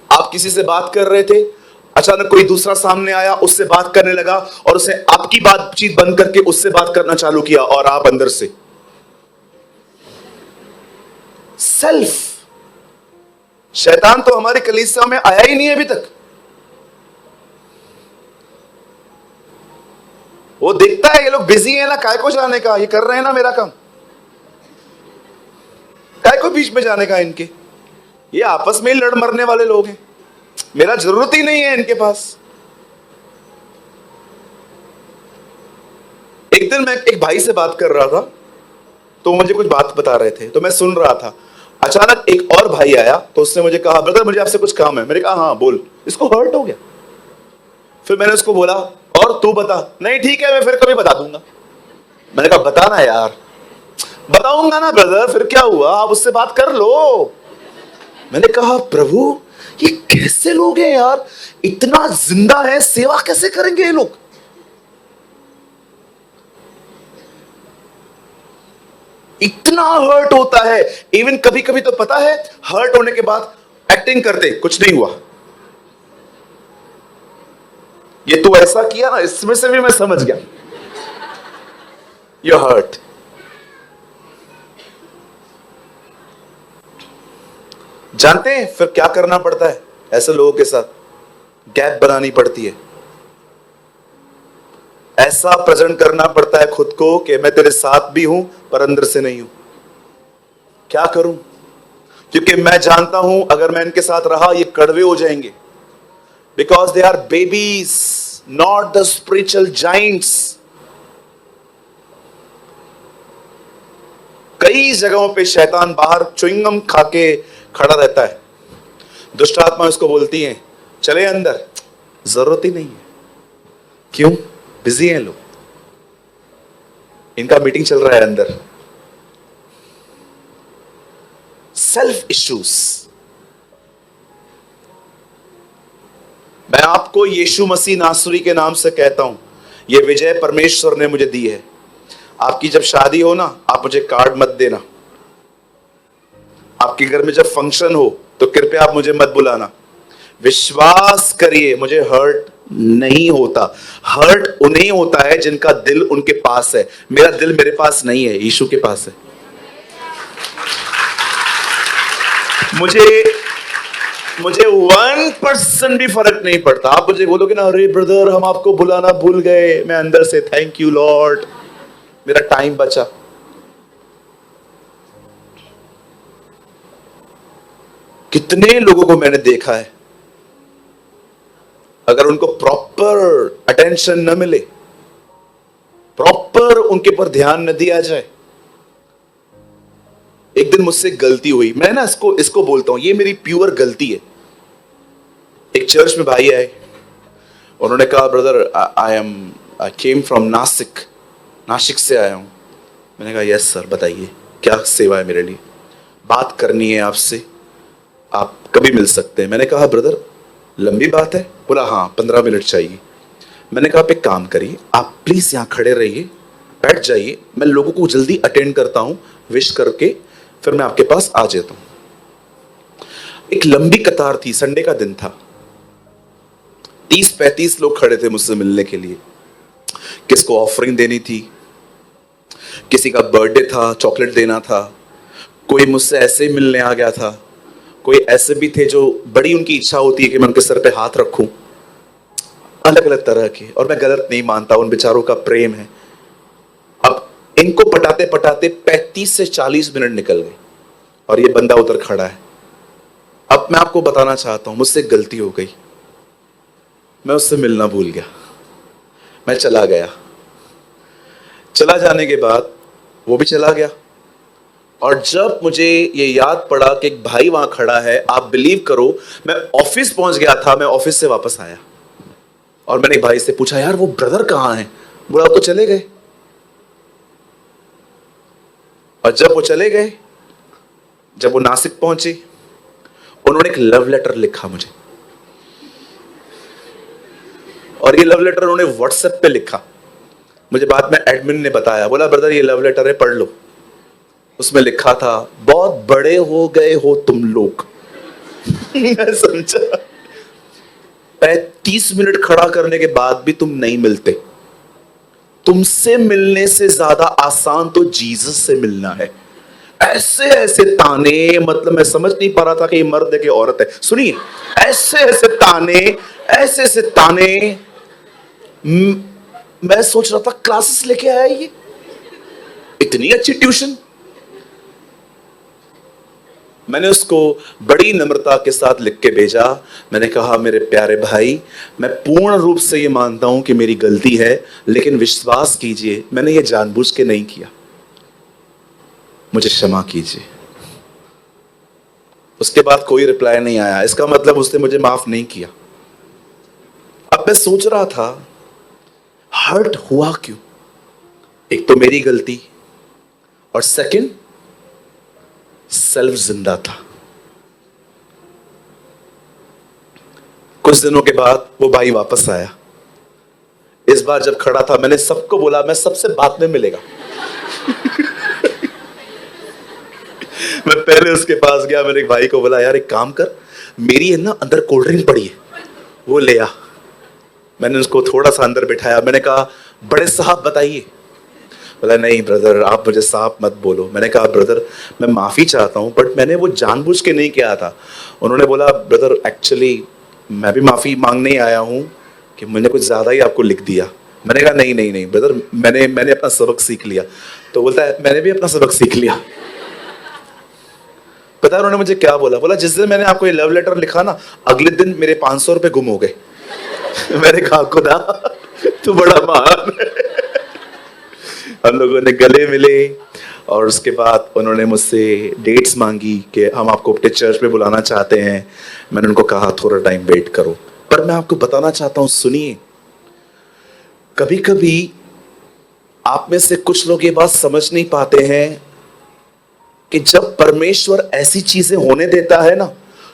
आप किसी से बात कर रहे थे, अचानक कोई दूसरा सामने आया, उससे बात करने लगा, और उसे आपकी बातचीत बंद करके उससे बात करना चालू किया, और आप अंदर से सेल्फ। शैतान तो हमारी कलीसिया में आया ही नहीं है अभी तक। वो देखता है ये लोग बिजी है ना, काय को जाने का, ये कर रहे हैं ना मेरा काम, काय को बीच में जाने का इनके, ये आपस में ही लड़ मरने वाले लोग हैं, मेरा जरूरत ही नहीं है इनके पास। एक दिन मैं एक भाई से बात कर रहा था, तो मुझे कुछ बात बता रहे थे, तो मैं सुन रहा था। अचानक एक और भाई आया, तो उसने मुझे कहा ब्रदर मुझे आपसे कुछ काम है। मैंने कहा हाँ बोल। इसको हर्ट हो गया। फिर मैंने उसको बोला और तू बता। नहीं ठीक है मैं फिर कभी बता दूंगा। मैंने कहा बताना यार। बताऊंगा ना ब्रदर, फिर क्या हुआ, आप उससे बात कर लो। मैंने कहा प्रभु ये कैसे लोग हैं यार, इतना जिंदा है, सेवा कैसे करेंगे ये लोग। इतना हर्ट होता है। इवन कभी कभी तो पता है हर्ट होने के बाद एक्टिंग करते कुछ नहीं हुआ, ये तो ऐसा किया ना, इसमें से भी मैं समझ गया यू हर्ट। जानते हैं फिर क्या करना पड़ता है ऐसे लोगों के साथ? गैप बनानी पड़ती है, ऐसा प्रेजेंट करना पड़ता है खुद को कि मैं तेरे साथ भी हूं पर अंदर से नहीं हूं। क्या करूं? क्योंकि मैं जानता हूं अगर मैं इनके साथ रहा ये कड़वे हो जाएंगे, because they are babies not the spiritual giants. कई जगहों पे शैतान बाहर च्युइंगम खा के खड़ा रहता है, दुष्ट आत्मा उसको बोलती है चले अंदर, जरूरत ही नहीं है। क्यों? बिजी हैं लोग, इनका मीटिंग चल रहा है अंदर। Self issues. मैं आपको यीशु मसीह नासरी के नाम से कहता हूं, यह विजय परमेश्वर ने मुझे दी है। आपकी जब शादी हो ना, आप मुझे कार्ड मत देना। आपके घर में जब फंक्शन हो तो कृपया आप मुझे मत बुलाना। विश्वास करिए मुझे हर्ट नहीं होता। हर्ट उन्हें होता है जिनका दिल उनके पास है। मेरा दिल मेरे पास नहीं है, यीशु के पास है। मुझे 1% भी फर्क नहीं पड़ता। आप मुझे बोलोगे ना अरे ब्रदर हम आपको बुलाना भूल गए, मैं अंदर से थैंक यू लॉर्ड, मेरा टाइम बचा। कितने लोगों को मैंने देखा है, अगर उनको प्रॉपर अटेंशन न मिले, प्रॉपर उनके पर ध्यान न दिया जाए। एक दिन मुझसे गलती हुई, मैं ना इसको बोलता हूं ये मेरी प्योर गलती है। एक चर्च में भाई आए, उन्होंने कहा brother I came from Nashik से आया हूं। मैंने कहा यस सर बताइए क्या सेवा है मेरे लिए, बात करनी है आपसे, आप कभी मिल सकते हैं। मैंने कहा ब्रदर लंबी बात है? बोला हाँ 15 मिनट चाहिए। मैंने कहा आप एक काम करिए, आप प्लीज यहां खड़े रहिए, बैठ जाइए, मैं लोगों को जल्दी अटेंड करता हूं, विश करके फिर मैं आपके पास आ जाता हूं। एक लंबी कतार थी, संडे का दिन था, 30-35 लोग खड़े थे मुझसे मिलने के लिए। किसको ऑफरिंग देनी थी, किसी का बर्थडे था, चॉकलेट देना था, कोई मुझसे ऐसे ही मिलने आ गया था, कोई ऐसे भी थे जो बड़ी उनकी इच्छा होती है कि मैं उनके सर पे हाथ रखूं, अलग अलग तरह के। और मैं गलत नहीं मानता, उन बेचारों का प्रेम है। अब इनको पटाते पटाते 35 से 40 मिनट निकल गए और ये बंदा उधर खड़ा है। अब मैं आपको बताना चाहता हूं, मुझसे गलती हो गई, मैं उससे मिलना भूल गया, मैं चला गया। चला जाने के बाद वो भी चला गया, और जब मुझे ये याद पड़ा कि एक भाई वहां खड़ा है, आप बिलीव करो, मैं ऑफिस पहुंच गया था, मैं ऑफिस से वापस आया और मैंने भाई से पूछा, यार वो ब्रदर कहां है? बोला वो तो चले गए। और जब वो चले गए, जब वो नासिक पहुंचे, उन्होंने एक लव लेटर लिखा मुझे, और ये लव लेटर उन्होंने व्हाट्सएप पे लिखा। मुझे बाद में एडमिन ने बताया, बोला ब्रदर ये लव लेटर है, पढ़ लो। उसमें लिखा था, बहुत बड़े हो गए हो तुम लोग। मैं समझा, 35 मिनट खड़ा करने के बाद भी तुम नहीं मिलते। तुमसे मिलने से ज्यादा आसान तो जीसस से मिलना है। ऐसे ऐसे ताने, मतलब मैं समझ नहीं पा रहा था कि ये मर्द है कि औरत है। सुनिए, ऐसे ऐसे ताने, ऐसे ऐसे ताने। मैं सोच रहा था क्लासेस लेके आया ये, इतनी अच्छी ट्यूशन। मैंने उसको बड़ी नम्रता के साथ लिख के भेजा। मैंने कहा, मेरे प्यारे भाई, मैं पूर्ण रूप से ये मानता हूं कि मेरी गलती है, लेकिन विश्वास कीजिए मैंने ये जानबूझ के नहीं किया, मुझे क्षमा कीजिए। उसके बाद कोई रिप्लाई नहीं आया, इसका मतलब उसने मुझे माफ नहीं किया। अब मैं सोच रहा था हर्ट हुआ क्यों? एक तो मेरी गलती, और सेकंड सेल्फ जिंदा था। कुछ दिनों के बाद वो भाई वापस आया। इस बार जब खड़ा था, मैंने सबको बोला मैं सबसे बाद में मिलेगा। मैं पहले उसके पास गया, मैंने एक भाई को बोला, यार एक काम कर, मेरी है ना अंदर कोल्ड ड्रिंक पड़ी है, वो ले आ। मैंने उसको थोड़ा सा अंदर बिठाया, मैंने कहा, बड़े साहब बताइए। बोला, नहीं ब्रदर आप मुझे साहब मत बोलो। मैंने कहा, ब्रदर मैं माफी चाहता हूं, बट मैंने वो जानबूझ के नहीं किया था। उन्होंने बोला, ब्रदर एक्चुअली मैं भी माफी मांगने ही आया हूं कि मैंने कुछ ज्यादा ही आपको लिख दिया। मैंने कहा, नहीं नहीं नहीं ब्रदर, मैंने अपना सबक सीख लिया। तो बोलता है, मैंने भी अपना सबक सीख लिया। पता है उन्होंने मुझे क्या बोला? बोला, जिस दिन मैंने आपको ये लव लेटर लिखा ना, अगले दिन मेरे 500 रुपए गुम हो गए। मैंने कहा, खुदा तू बड़ा महान है। हम लोगों ने गले मिले, और उसके बाद उन्होंने मुझसे डेट्स मांगी कि हम आपको अपने चर्च में बुलाना चाहते हैं। मैंने उनको कहा, थोड़ा टाइम वेट करो। पर मैं आपको बताना चाहता हूं, सुनिए, कभी कभी आप में से कुछ लोग ये बात समझ नहीं पाते हैं कि जब परमेश्वर ऐसी चीजें होने देता है ना,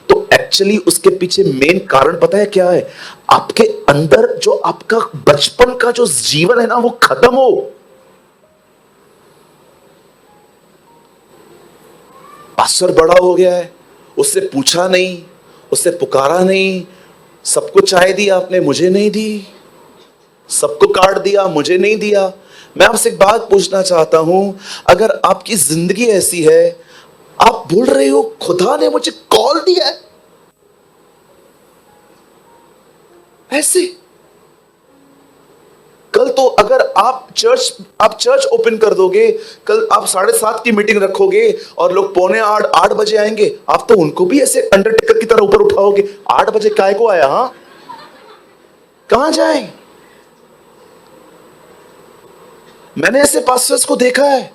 तो एक्चुअली उसके पीछे मेन कारण पता है क्या है? आपके अंदर जो आपका बचपन का जो जीवन है ना, वो खत्म हो। पास्टर बड़ा हो गया है, उससे पूछा नहीं, उससे पुकारा नहीं, सबको चाय दी आपने, मुझे नहीं दी। सबको कार्ड दिया, मुझे नहीं दिया। मैं आपसे एक बात पूछना चाहता हूं, अगर आपकी जिंदगी ऐसी है, आप बोल रहे हो खुदा ने मुझे कॉल दिया है, ऐसे कल तो अगर आप चर्च ओपन कर दोगे, कल आप 7:30 की मीटिंग रखोगे और लोग 7:45 बजे आएंगे, आप तो उनको भी ऐसे अंडरटेकर की तरह ऊपर उठाओगे। 8 बजे काय को आया? हाँ, कहां जाए? मैंने ऐसे पास्टर्स को देखा है,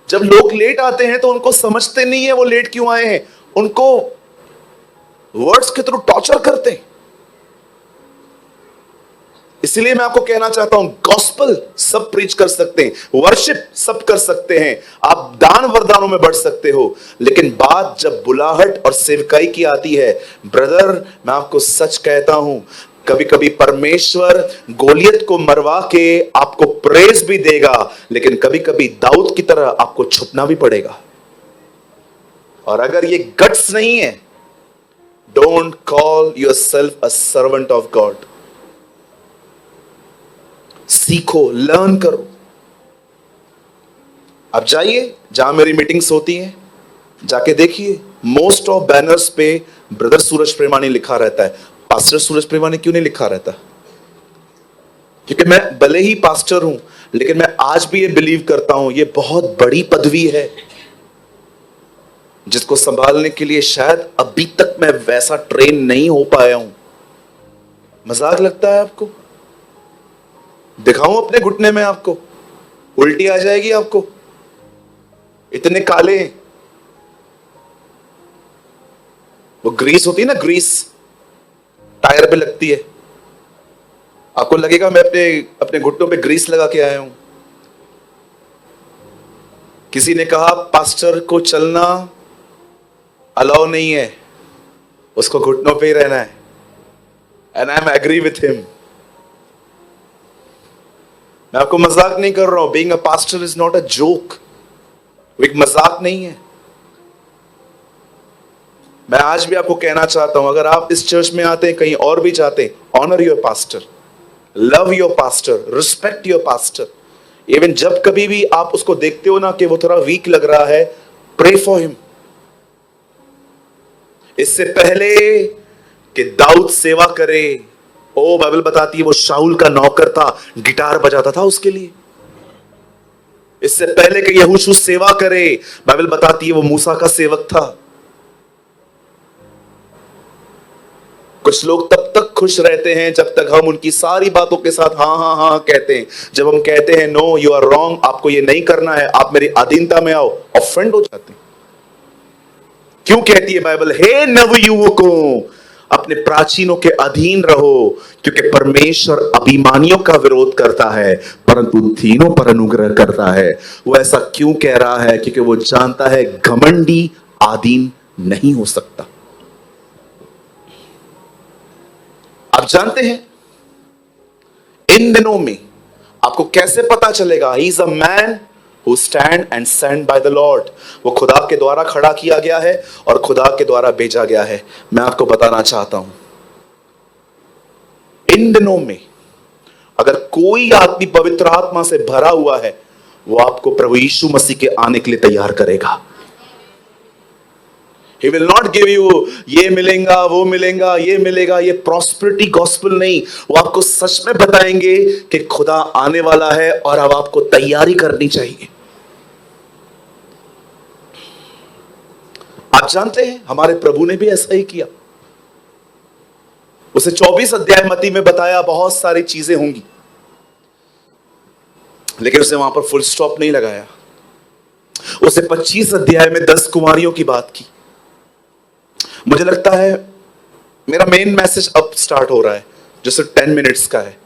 जब लोग लेट आते हैं तो उनको समझते नहीं है वो लेट क्यों आए हैं, उनको वर्ड्स के थ्रू टॉर्चर करते हैं। इसलिए मैं आपको कहना चाहता हूं, गॉस्पल सब प्रीच कर सकते हैं, वर्शिप सब कर सकते हैं, आप दान वरदानों में बढ़ सकते हो, लेकिन बात जब बुलाहट और सेवकाई की आती है, ब्रदर मैं आपको सच कहता हूं, कभी कभी परमेश्वर गोलियत को मरवा के आपको प्रेज भी देगा, लेकिन कभी कभी दाऊद की तरह आपको छुपना भी पड़ेगा। और अगर ये गट्स नहीं है, don't call yourself a servant of God. सीखो, लर्न करो। अब जाइए जहां मेरी मीटिंग्स होती हैं, जाके देखिए, मोस्ट ऑफ बैनर्स पे ब्रदर सूरज प्रेमानी लिखा रहता है। पास्टर सूरज प्रेमानी क्यों नहीं लिखा रहता? क्योंकि मैं भले ही पास्टर हूं, लेकिन मैं आज भी ये बिलीव करता हूं ये बहुत बड़ी पदवी है, जिसको संभालने के लिए शायद अभी तक मैं वैसा ट्रेन नहीं हो पाया हूं। मजाक लगता है आपको? दिखाऊं अपने घुटने में आपको? उल्टी आ जाएगी आपको, इतने काले। वो ग्रीस होती है ना, ग्रीस टायर पे लगती है, आपको लगेगा मैं अपने घुटनों पे ग्रीस लगा के आया हूं। किसी ने कहा पास्टर को चलना अलाउ नहीं है, उसको घुटनों पे ही रहना है। And I am agree with him. मैं आपको मजाक नहीं कर रहा हूं। Being a pastor is not a joke, वो एक मजाक नहीं है। मैं आज भी आपको कहना चाहता हूं, अगर आप इस चर्च में आते हैं, कहीं और भी जाते हैं, honour your pastor, love your pastor, respect your pastor. Even जब कभी भी आप उसको देखते हो ना कि वो थोड़ा वीक लग रहा है, प्रे फॉर हिम। इससे पहले कि दाऊद सेवा करे, ओ बाइबल बताती है वो शाऊल का नौकर था, गिटार बजाता था उसके लिए। इससे पहले कि यहोशू सेवा करे, बाइबल बताती है वो मूसा का सेवक था। कुछ लोग तब तक खुश रहते हैं जब तक हम उनकी सारी बातों के साथ हाँ हाँ हाँ कहते हैं। जब हम कहते हैं नो यू आर रॉन्ग, आपको ये नहीं करना है, आप मेरी अधीनता में आओ, ऑफेंड हो जाते हैं। क्यों कहती है बाइबल, हे नवयुवकों अपने प्राचीनों के अधीन रहो, क्योंकि परमेश्वर अभिमानियों का विरोध करता है परंतु दीनों पर अनुग्रह करता है। वो ऐसा क्यों कह रहा है? क्योंकि वो जानता है घमंडी अधीन नहीं हो सकता। आप जानते हैं इन दिनों में आपको कैसे पता चलेगा? He is a man who stand and send by the Lord. वो खुदा के द्वारा खड़ा किया गया है और खुदा के द्वारा भेजा गया है। मैं आपको बताना चाहता हूं, इन दिनों में अगर कोई आदमी पवित्र आत्मा से भरा हुआ है, वो आपको प्रभु यीशु मसीह के आने के लिए तैयार करेगा। He will not give you ये मिलेगा, वो मिलेगा, ये मिलेगा, ये प्रॉस्पेरिटी गॉस्पेल नहीं। वो आपको सच में बताएंगे कि खुदा आने वाला है और अब आपको तैयारी करनी चाहिए। आप जानते हैं हमारे प्रभु ने भी ऐसा ही किया। उसे 24 अध्याय मत्ती में बताया बहुत सारी चीजें होंगी, लेकिन उसने वहां पर फुल स्टॉप नहीं लगाया। उसे 25 अध्याय में 10 कुमारियों की बात की। मुझे लगता है मेरा मेन मैसेज अब स्टार्ट हो रहा है, जो सिर्फ 10 मिनट्स का है।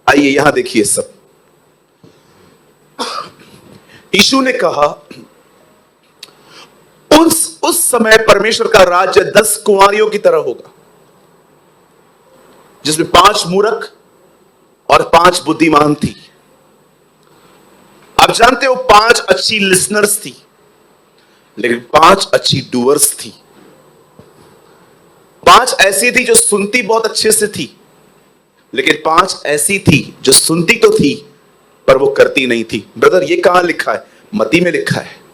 आइए यहां देखिए सब। यीशु ने कहा उस समय परमेश्वर का राज्य 10 कुंवारियों की तरह होगा, जिसमें 5 मूर्ख और 5 बुद्धिमान थी। आप जानते हो 5 अच्छी लिसनर्स थी, लेकिन 5 अच्छी डूअर्स थी। 5 ऐसी थी जो सुनती बहुत अच्छे से थी, लेकिन 5 ऐसी थी जो सुनती तो थी पर वो करती नहीं थी। ब्रदर ये कहां लिखा है? मत्ती में लिखा है।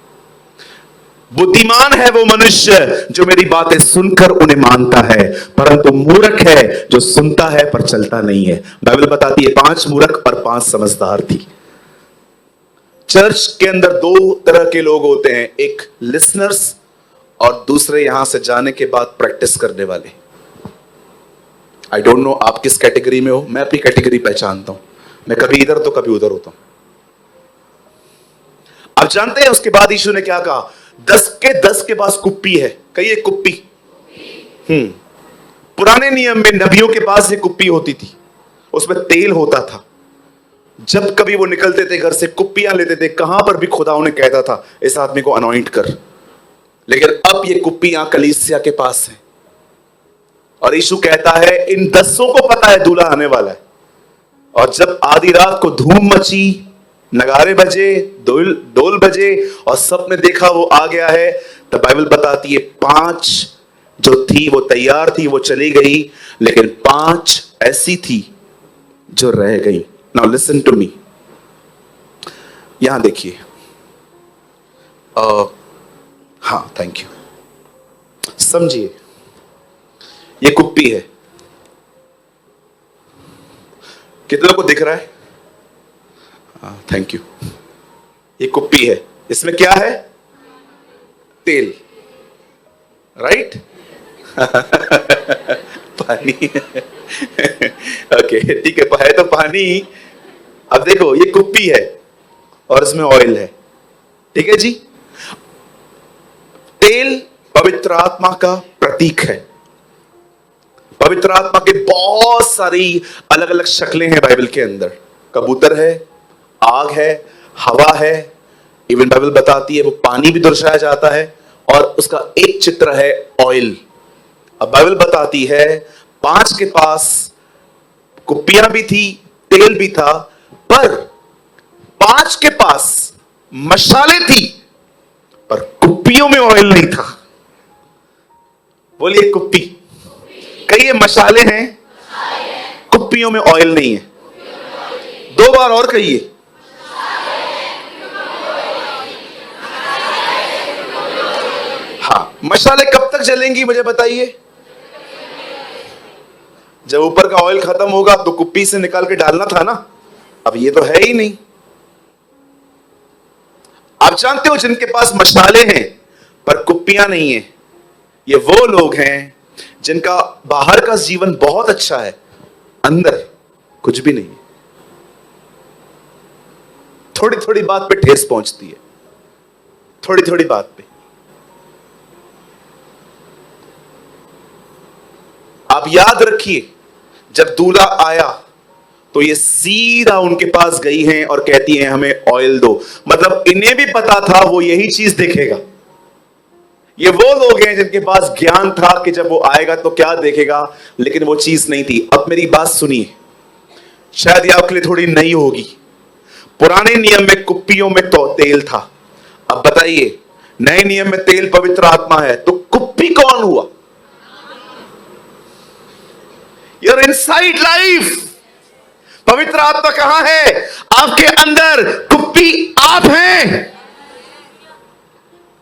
बुद्धिमान है वो मनुष्य जो मेरी बातें सुनकर उन्हें मानता है, परंतु मूर्ख है जो सुनता है पर चलता नहीं है। बाइबल बताती है 5 मूर्ख और 5 समझदार थी। चर्च के अंदर 2 तरह के लोग होते हैं, एक लिसनर्स और दूसरे यहां से जाने के बाद प्रैक्टिस करने वाले। आई डोंट नो आप किस कैटेगरी में हो, मैं अपनी कैटेगरी पहचानता हूं। मैं कभी इधर तो कभी उधर होता हूं। आप जानते हैं उसके बाद यीशु ने क्या कहा? 10 के 10 के पास कुप्पी है। कहिए कुप्पी। पुराने नियम में नबियों के पास ये कुप्पी होती थी, उसमें तेल होता था। जब कभी वो निकलते थे घर से, कुप्पियां लेते थे। कहां पर भी खुदा उन्हें कहता था इस आदमी को अनॉइंट कर। लेकिन अब ये कुप्पियां कलीसिया के पास हैं और यीशु कहता है इन 10 को पता है दूल्हा आने वाला है। और जब आधी रात को धूम मची, नगारे बजे, डोल बजे और सबने देखा वो आ गया है, तो बाइबल बताती है 5 जो थी वो तैयार थी, वो चली गई, लेकिन 5 ऐसी थी जो रह गई। नाउ लिसन टू मी, यहां देखिए। हाँ, थैंक यू। समझिए, ये कुप्पी है। कितने लोगों को दिख रहा है? Thank you. ये कुप्पी है, इसमें क्या है? तेल, राइट? पानी। ओके, ठीक है तो पानी। अब देखो, ये कुप्पी है और इसमें ऑयल है, ठीक है जी। तेल पवित्र आत्मा का प्रतीक है। पवित्र आत्मा के बहुत सारी अलग अलग शक्लें हैं बाइबल के अंदर। कबूतर है, आग है, हवा है, इवन बाइबल बताती है वो पानी भी दर्शाया जाता है, और उसका एक चित्र है ऑयल। अब बाइबल बताती है 5 के पास कुप्पियां भी थी, तेल भी था, पर 5 के पास मशाले थी, पर कुप्पियों में ऑयल नहीं था। बोलिए कुप्पी। कई ये मशाले हैं, कुप्पियों में ऑयल नहीं है। 2 बार और कहिए। हाँ, मशाले कब तक जलेंगी मुझे बताइए? जब ऊपर का ऑयल खत्म होगा तो कुप्पी से निकाल के डालना था ना। अब ये तो है ही नहीं। आप जानते हो जिनके पास मशाले हैं पर कुप्पियां नहीं है, ये वो लोग हैं जिनका बाहर का जीवन बहुत अच्छा है, अंदर कुछ भी नहीं है। थोड़ी थोड़ी बात पे ठेस पहुंचती है, थोड़ी थोड़ी बात पे। आप याद रखिए, जब दूल्हा आया तो ये सीधा उनके पास गई हैं और कहती हैं हमें ऑयल दो। मतलब इन्हें भी पता था वो यही चीज देखेगा। ये वो लोग हैं जिनके पास ज्ञान था कि जब वो आएगा तो क्या देखेगा, लेकिन वो चीज नहीं थी। अब मेरी बात सुनिए, शायद ये आपके लिए थोड़ी नई होगी। पुराने नियम में कुप्पियों में तो तेल था। अब बताइए, नए नियम में तेल पवित्र आत्मा है, तो कुप्पी कौन हुआ? Your inside life. पवित्र आत्मा कहां है? आपके अंदर। कुप्पी आप हैं।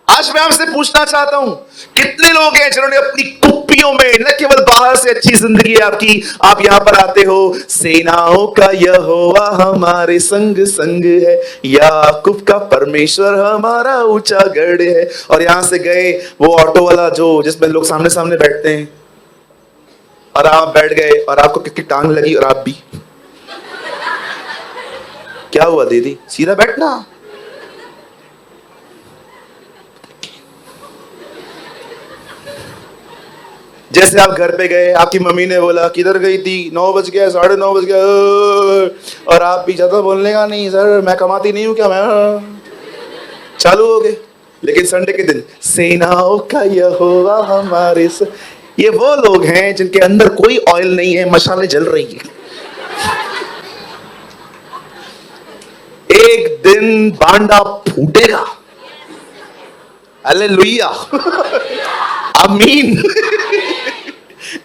आज मैं आपसे पूछना चाहता हूं, कितने लोग हैं जिन्होंने अपनी कुप्पियों में, न केवल बाहर से अच्छी जिंदगी है आपकी, आप यहां पर आते हो, सेनाओं का यहोवा हमारे संग संग है, याकूब का परमेश्वर हमारा ऊंचा गढ़ है, और यहां से गए वो ऑटो वाला जो जिसमें लोग सामने सामने बैठते हैं, और आप बैठ गए और आपको कितनी टांग लगी, और आप भी, क्या हुआ दीदी, सीधा बैठना। जैसे आप घर पे गए, आपकी मम्मी ने बोला किधर गई थी, 9 बज गया, 9:30 बज गया, और आप भी ज्यादा बोलने का नहीं, सर मैं कमाती नहीं हूं क्या, मैं चालू हो गए। लेकिन संडे के दिन सेनाओं का यहोवा हमारे ये वो लोग हैं जिनके अंदर कोई ऑयल नहीं है, मशाले जल रही है। एक दिन बांडा फूटेगा। हालेलुया, आमीन।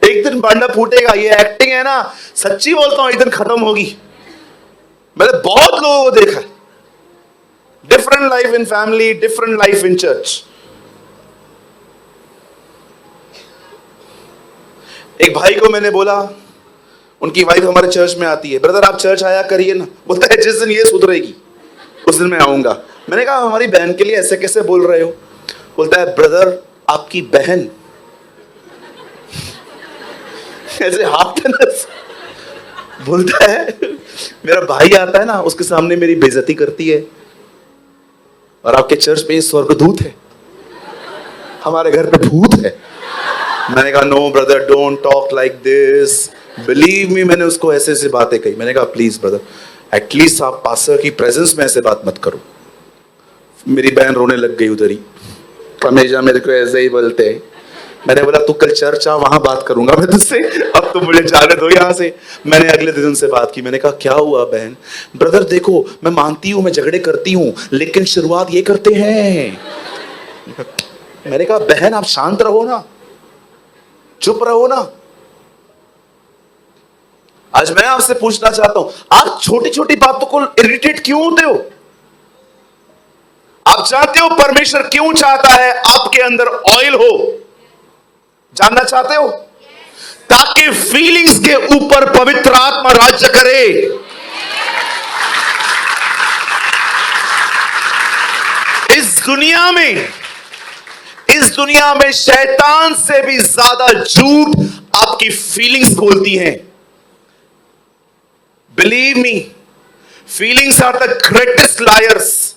एक दिन बांडा फूटेगा। ये एक्टिंग है ना, सच्ची बोलता हूं, एक दिन खत्म होगी। मैंने बहुत लोगों को देखा, different life in family, different life in church. एक भाई को मैंने बोला, उनकी वाइफ हमारे चर्च में आती है, ब्रदर आप चर्च आया करिए ना। बोलता है जिस दिन ये सुधरेगी उस दिन मैं आऊंगा। मैंने कहा हमारी बहन के लिए ऐसे कैसे बोल रहे हो? बोलता है ब्रदर आपकी बहन ऐसे हाथ बोलता है मेरा भाई आता है ना, उसके सामने मेरी बेइज्जती करती है, और आपके चर्च में स्वर्गदूत है, हमारे घर पे भूत है। मैंने कहा no brother don't talk like this, believe me. मैंने उसको ऐसे ऐसे बातें कही। मैंने कहा प्लीज ब्रदर एटलीस्ट आप पास्टर की प्रेजेंस में ऐसे बात मत करो। मेरी बहन रोने लग गई उधर ही, हमेशा मेरे को ऐसे ही बोलते हैं, मैंने बोला तू कल चर्च आ, वहां बात करूंगा मैं तुझसे, अब तो मुझे जाने दो यहां से। मैंने अगले दिन उनसे बात की, मैंने कहा क्या हुआ बहन? ब्रदर देखो मैं मानती हूं मैं झगड़े करती हूं, लेकिन शुरुआत ये करते हैं। मैंने कहा बहन आप शांत रहो ना, चुप रहो ना। आज मैं आपसे पूछना चाहता हूं, आप छोटी छोटी बातों को इरिटेट क्यों होते हो? आप जानते हो परमेश्वर क्यों चाहता है आपके अंदर ऑयल हो? जानना चाहते हो? ताकि फीलिंग्स के ऊपर पवित्र आत्मा राज्य करे। इस दुनिया में शैतान से भी ज्यादा झूठ आपकी फीलिंग्स बोलती हैं। Believe me, feelings are the greatest liars.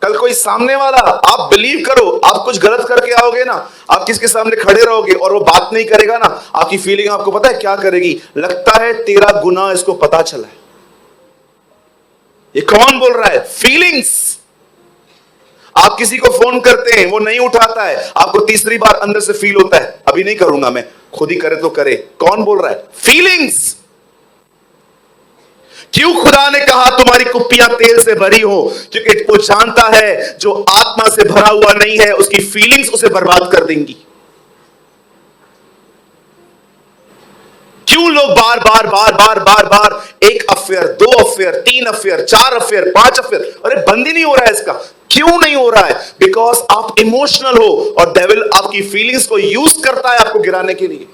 कल कोई सामने वाला, आप बिलीव करो, आप कुछ गलत करके आओगे ना, आप किसके सामने खड़े रहोगे और वो बात नहीं करेगा ना, आपकी फीलिंग आपको पता है क्या करेगी? लगता है तेरा गुनाह इसको पता चला है। ये कौन बोल रहा है? फीलिंग्स। आप किसी को फोन करते हैं, वो नहीं उठाता है, आपको तीसरी बार अंदर से फील होता है अभी नहीं करूंगा मैं, खुद ही करे तो करे। कौन बोल रहा है? फीलिंग्स। क्यों खुदा ने कहा तुम्हारी कुप्पियां तेल से भरी हो? क्योंकि वो जानता है जो आत्मा से भरा हुआ नहीं है उसकी फीलिंग्स उसे बर्बाद कर देंगी। क्यों लोग बार बार बार बार बार बार एक affair, 2 affair, 3 affair, 4 affair, 5 affair, अरे बंद ही नहीं हो रहा है इसका। क्यों नहीं हो रहा है? बिकॉज आप इमोशनल हो और डेविल आपकी फीलिंग्स को यूज करता है आपको गिराने के लिए।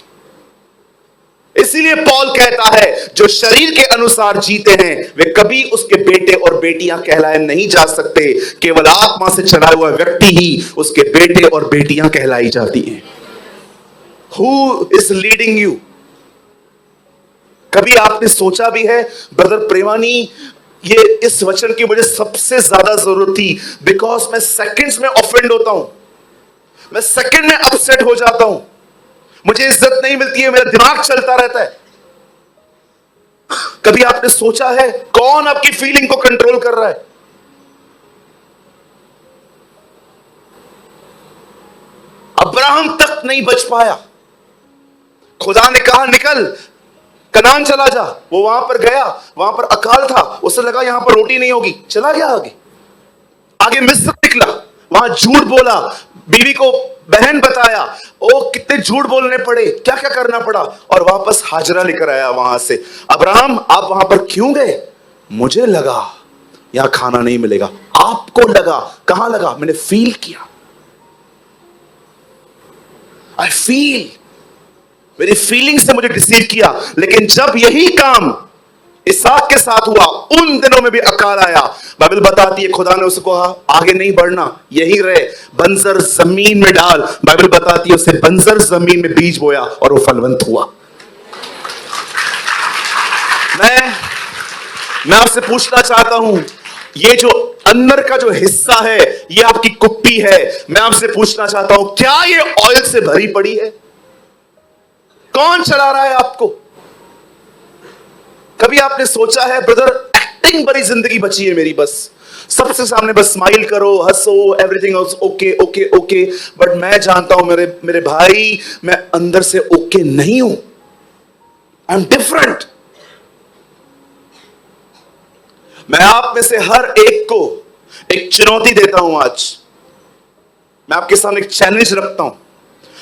इसीलिए पॉल कहता है जो शरीर के अनुसार जीते हैं वे कभी उसके बेटे और बेटियां कहलाए नहीं जा सकते, केवल आत्मा से चला हुआ व्यक्ति ही उसके बेटे और बेटियां कहलाई जाती हैं। Who is leading you? कभी आपने सोचा भी है ब्रदर प्रेमानी ये इस वचन की मुझे सबसे ज्यादा जरूरत थी, बिकॉज मैं सेकंड्स में ऑफेंड होता हूं, मैं सेकंड में अपसेट हो जाता हूं, मुझे इज्जत नहीं मिलती है, मेरा दिमाग चलता रहता है। कभी आपने सोचा है कौन आपकी फीलिंग को कंट्रोल कर रहा है? अब्राहम तक नहीं बच पाया। खुदा ने कहा निकल कनान चला जा, वो वहां पर गया, वहां पर अकाल था, उसे लगा यहां पर रोटी नहीं होगी, चला गया आगे। आगे मिस्र निकला, वहां झूठ बोला, बीवी को बहन बताया, ओ कितने झूठ बोलने पड़े, क्या क्या करना पड़ा, और वापस हाजरा लेकर आया वहां से। अब्राहम आप वहां पर क्यों गए? मुझे लगा यहां खाना नहीं मिलेगा। आपको लगा, कहां लगा? मैंने फील किया, आई फील, मेरी फीलिंग से मुझे डिसीव किया। लेकिन जब यही काम इसहाक के साथ हुआ, उन दिनों में भी अकाल आया। बाइबल बताती है खुदा ने उसको कहा आगे नहीं बढ़ना, यही रहे, बंजर जमीन में डाल। बाइबल बताती है उसे बंजर जमीन में बीज बोया और वो फलवंत हुआ। मैं आपसे पूछना चाहता हूं, ये जो अंदर का जो हिस्सा है ये आपकी कुप्पी है, मैं आपसे पूछना चाहता हूं क्या ये ऑयल से भरी पड़ी है? कौन चला रहा है आपको? कभी आपने सोचा है ब्रदर एक्टिंग भरी जिंदगी बची है मेरी, बस सबसे सामने बस स्माइल करो, हंसो, everything okay okay okay, but मैं जानता हूं मेरे भाई मैं अंदर से ओके नहीं हूं, आई एम डिफरेंट। मैं आप में से हर एक को एक चुनौती देता हूं। आज मैं आपके सामने एक चैलेंज रखता हूं।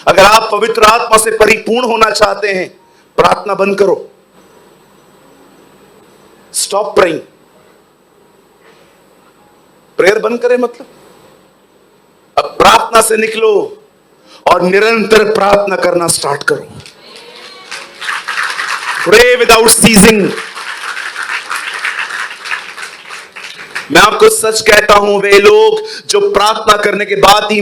अगर आप पवित्र आत्मा से परिपूर्ण होना चाहते हैं, प्रार्थना बंद करो, स्टॉप प्रेइंग। प्रेयर बंद करें मतलब अब प्रार्थना से निकलो और निरंतर प्रार्थना करना स्टार्ट करो। Pray without ceasing. मैं आपको सच कहता हूं, वे लोग जो प्रार्थना करने के बाद ही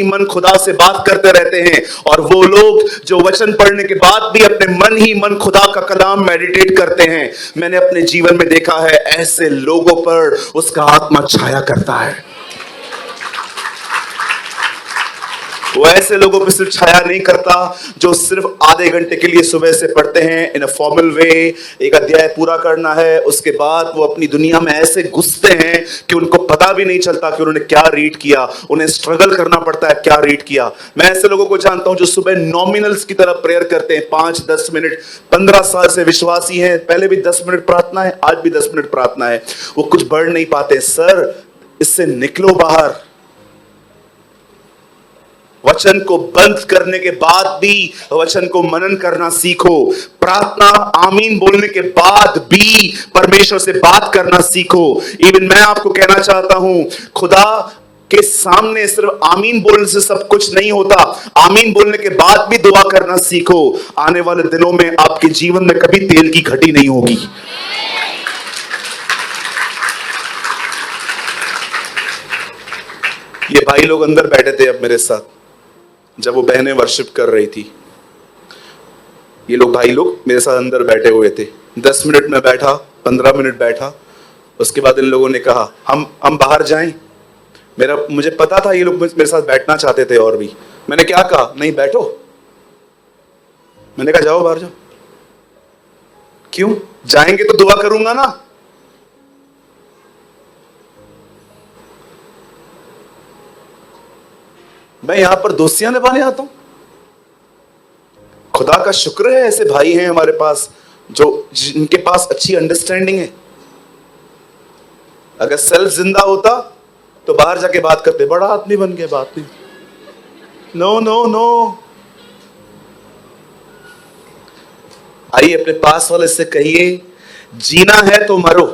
मन खुदा से बात करते रहते हैं, और वो लोग जो वचन पढ़ने के बाद भी अपने मन ही मन खुदा का कलाम मेडिटेट करते हैं, मैंने अपने जीवन में देखा है ऐसे लोगों पर उसका आत्मा छाया करता है। वो ऐसे लोगों पे सिर्फ छाया नहीं करता जो सिर्फ आधे घंटे के लिए सुबह से पढ़ते हैं इन अ फॉर्मल वे, एक अध्याय पूरा करना है, उसके बाद वो अपनी दुनिया में ऐसे घुसते हैं कि उनको पता भी नहीं चलता कि उन्होंने क्या रीड किया, उन्हें स्ट्रगल करना पड़ता है क्या रीड किया। मैं ऐसे लोगों को जानता हूं जो सुबह नॉमिनल्स की तरह प्रेयर करते हैं, 5-10 मिनट, 15 साल से विश्वासी हैं, पहले भी 10 मिनट प्रार्थना है, आज भी 10 मिनट प्रार्थना है, वो कुछ बढ़ नहीं पाते। सर इससे निकलो बाहर। वचन को बंद करने के बाद भी वचन को मनन करना सीखो। प्रार्थना आमीन बोलने के बाद भी परमेश्वर से बात करना सीखो। इवन मैं आपको कहना चाहता हूं, खुदा के सामने सिर्फ आमीन बोलने से सब कुछ नहीं होता, आमीन बोलने के बाद भी दुआ करना सीखो। आने वाले दिनों में आपके जीवन में कभी तेल की घटी नहीं होगी। ये भाई लोग अंदर बैठे थे अब मेरे साथ जब वो बहनें वर्शिप कर रही थी। ये लोग भाई लोग मेरे साथ अंदर बैठे हुए थे। 10 मिनट में बैठा, 15 मिनट बैठा, उसके बाद इन लोगों ने कहा हम बाहर जाएं। मुझे पता था ये लोग मेरे साथ बैठना चाहते थे और भी। मैंने क्या कहा, नहीं बैठो। मैंने कहा जाओ बाहर जाओ। क्यों जाएंगे तो दुआ करूंगा ना। मैं यहां पर दोस्तियां निभाने आता हूं। खुदा का शुक्र है ऐसे भाई हैं हमारे पास जो जिनके पास अच्छी अंडरस्टैंडिंग है। अगर सेल्फ जिंदा होता तो बाहर जाके बात करते, बड़ा आदमी बन गया, बात नहीं। No no no. आइए अपने पास वाले से कहिए, जीना है तो मरो।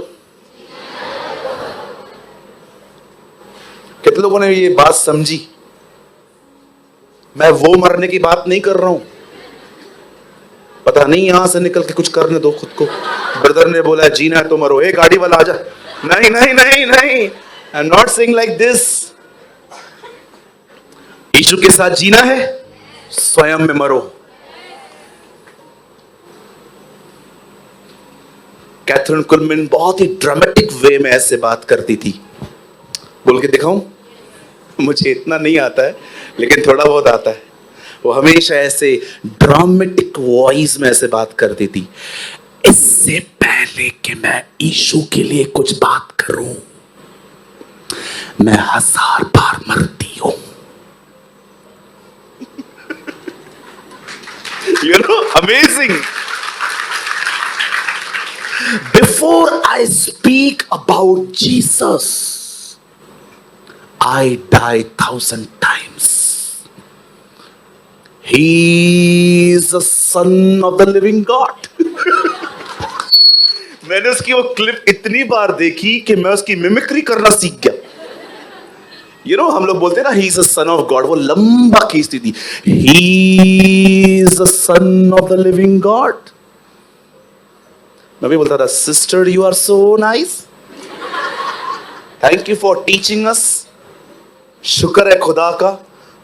कितने लोगों ने ये बात समझी? मैं वो मरने की बात नहीं कर रहा हूं। पता नहीं यहां से निकल के कुछ करने दो खुद को। ब्रदर ने बोला जीना है तो मरो, ए गाड़ी वाला आजा। नहीं नहीं नहीं नहीं, I am not saying like this. Yeshu के साथ जीना है, स्वयं में मरो। कैथरीन कुलमैन बहुत ही ड्रामेटिक वे में ऐसे बात करती थी। बोल के दिखाऊं? मुझे इतना नहीं आता है लेकिन थोड़ा बहुत आता है। वो हमेशा ऐसे ड्रामेटिक वॉइस में ऐसे बात करती थी, इससे पहले कि मैं यीशु के लिए कुछ बात करूं मैं 1000 बार मरती हूं। You know, amazing. Before I speak about Jesus, I die 1000 times. He is the Son of the Living God. मैंने उसकी वो क्लिप इतनी बार देखी कि मैं उसकी मिमिक्री करना सीख गया। You know, हम लोग बोलते हैं ना, He is the Son of God, वो लंबा खींचती थी, He is the Son of the Living God. मैं भी बोलता था, Sister, you are so nice. Thank you for teaching us. शुक्र है खुदा का,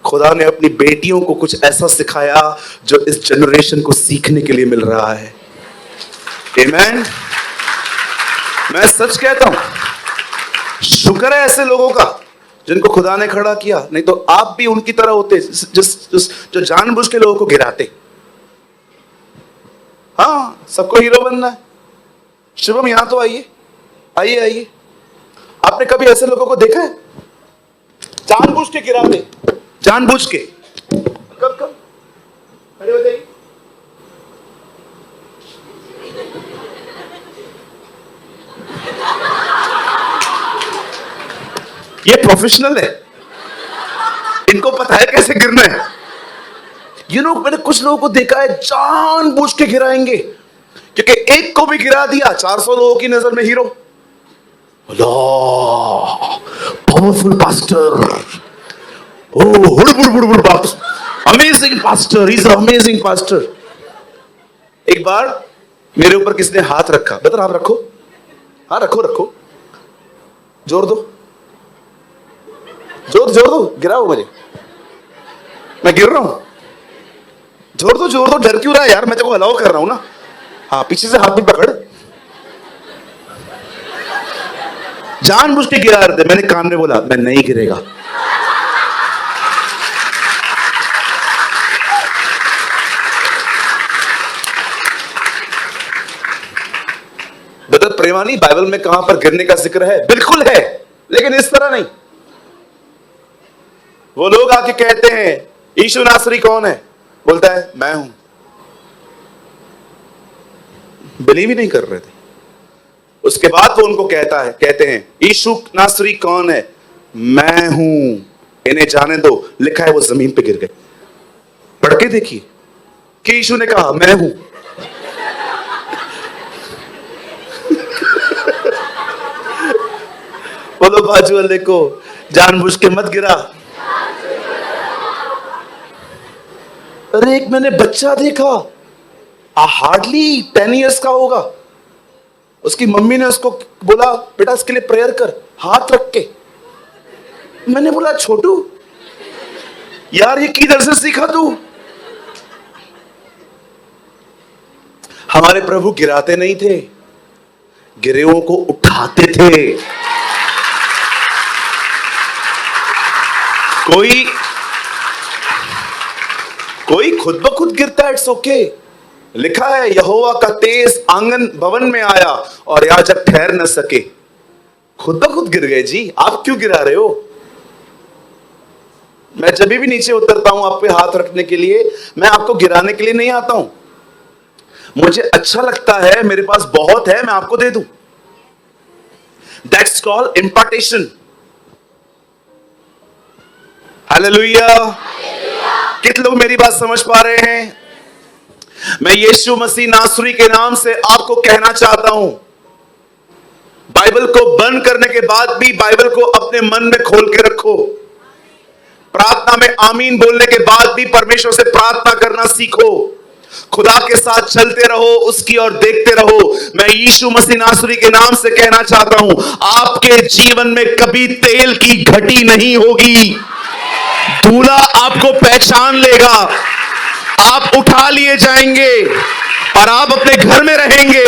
खुदा ने अपनी बेटियों को कुछ ऐसा सिखाया जो इस जनरेशन को सीखने के लिए मिल रहा है। आमीन। मैं सच कहता हूं, शुक्र है ऐसे लोगों का जिनको खुदा ने खड़ा किया, नहीं तो आप भी उनकी तरह होते जो जानबूझ के लोगों को गिराते। हाँ, सबको हीरो बनना है। शुभम यहां तो आइए आइए आइए। आपने कभी ऐसे लोगों को देखा है जानबूझ के गिराते? जानबूझ के। कब कब खड़े हो जाइए। ये प्रोफेशनल है, इनको पता है कैसे गिरना है। यू नो, मैंने कुछ लोगों को देखा है जानबूझ के गिराएंगे, क्योंकि एक को भी गिरा दिया 400 लोगों की नजर में hero. Powerful pastor, amazing pastor, is amazing pastor. एक बार मेरे ऊपर किसने हाथ रखा, बता, आप रखो। हाँ रखो रखो, जोर दो, जोर दो, गिराओ मुझे, मैं गिर रहा हूं। जोर दो, डर क्यों रहा है यार, मैं तेरे को अलाउ कर रहा हूं ना। हाँ, पीछे से हाथ भी पकड़। जानबूझ के गिरा रहे थे, मैंने कान में बोला मैं नहीं गिरेगा। ब्रदर प्रेमानी, बाइबल में कहां पर गिरने का जिक्र है? बिल्कुल है, लेकिन इस तरह नहीं। वो लोग आके कहते हैं यीशु नासरी कौन है? बोलता है मैं हूं। बिलीव ही नहीं कर रहे थे। उसके बाद वो उनको कहते हैं यीशु नासरी कौन है? मैं हूं, इन्हें जाने दो। लिखा है वो जमीन पे गिर गए। पढ़ के देखिए कि यीशु ने कहा मैं हूं। बोलो बाजू वाले को, जानबूझ के मत गिरा। अरे एक मैंने बच्चा देखा, हार्डली 10 इयर्स का होगा। उसकी मम्मी ने उसको बोला बेटा इसके लिए प्रेयर कर, हाथ रख के। मैंने बोला छोटू यार ये किधर से सीखा तू? हमारे प्रभु गिराते नहीं थे, गिरेओं को उठाते थे। कोई खुद ब खुद गिरता है, इट्स ओके। लिखा है यहोवा का तेज आंगन भवन में आया और याजक ठहर न सके। खुद ब खुद गिर गए जी, आप क्यों गिरा रहे हो? मैं जब भी नीचे उतरता हूं आप पे हाथ रखने के लिए, मैं आपको गिराने के लिए नहीं आता हूं। मुझे अच्छा लगता है, मेरे पास बहुत है, मैं आपको दे दूं। That's called impartation. हालेलुया। कितने लोग मेरी बात समझ पा रहे हैं? मैं यीशु मसीह नासरी के नाम से आपको कहना चाहता हूं, बाइबल को बंद करने के बाद भी बाइबल को अपने मन में खोल के रखो। प्रार्थना में आमीन बोलने के बाद भी परमेश्वर से प्रार्थना करना सीखो। खुदा के साथ चलते रहो, उसकी ओर देखते रहो। मैं यीशु मसीह नासरी के नाम से कहना चाहता हूं, आपके जीवन में कभी तेल की घटी नहीं होगी। दूल्हा आपको पहचान लेगा, आप उठा लिए जाएंगे और आप अपने घर में रहेंगे।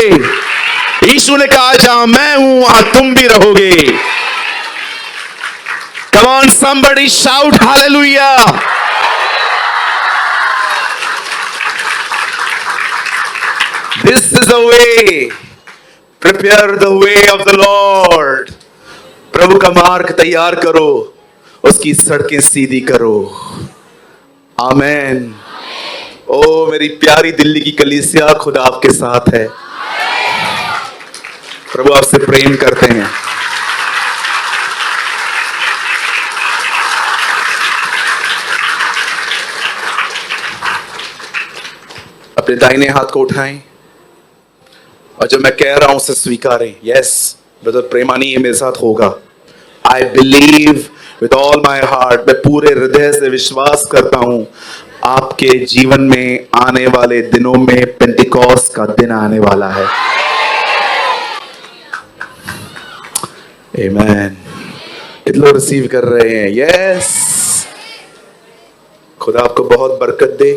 यीशु ने कहा जहां मैं हूं वहां तुम भी रहोगे। Come on, somebody shout hallelujah. This is the way. Prepare the way of the Lord. प्रभु का मार्ग तैयार करो, उसकी सड़कें सीधी करो। आमेन। ओ मेरी प्यारी दिल्ली की कलीसिया, खुदा आपके साथ है। प्रभु आपसे प्रेम करते हैं। अपने दाहिने हाथ को उठाएं और जो मैं कह रहा हूं उसे स्वीकारें। यस ब्रदर प्रेमानी, ये मेरे साथ होगा। I believe with all my heart, मैं पूरे हृदय से विश्वास करता हूं आपके जीवन में आने वाले दिनों में पेंटिकॉस्ट का दिन आने वाला है। आमेन। कितने लोग रिसीव कर रहे हैं? यस। खुदा आपको बहुत बरकत दे।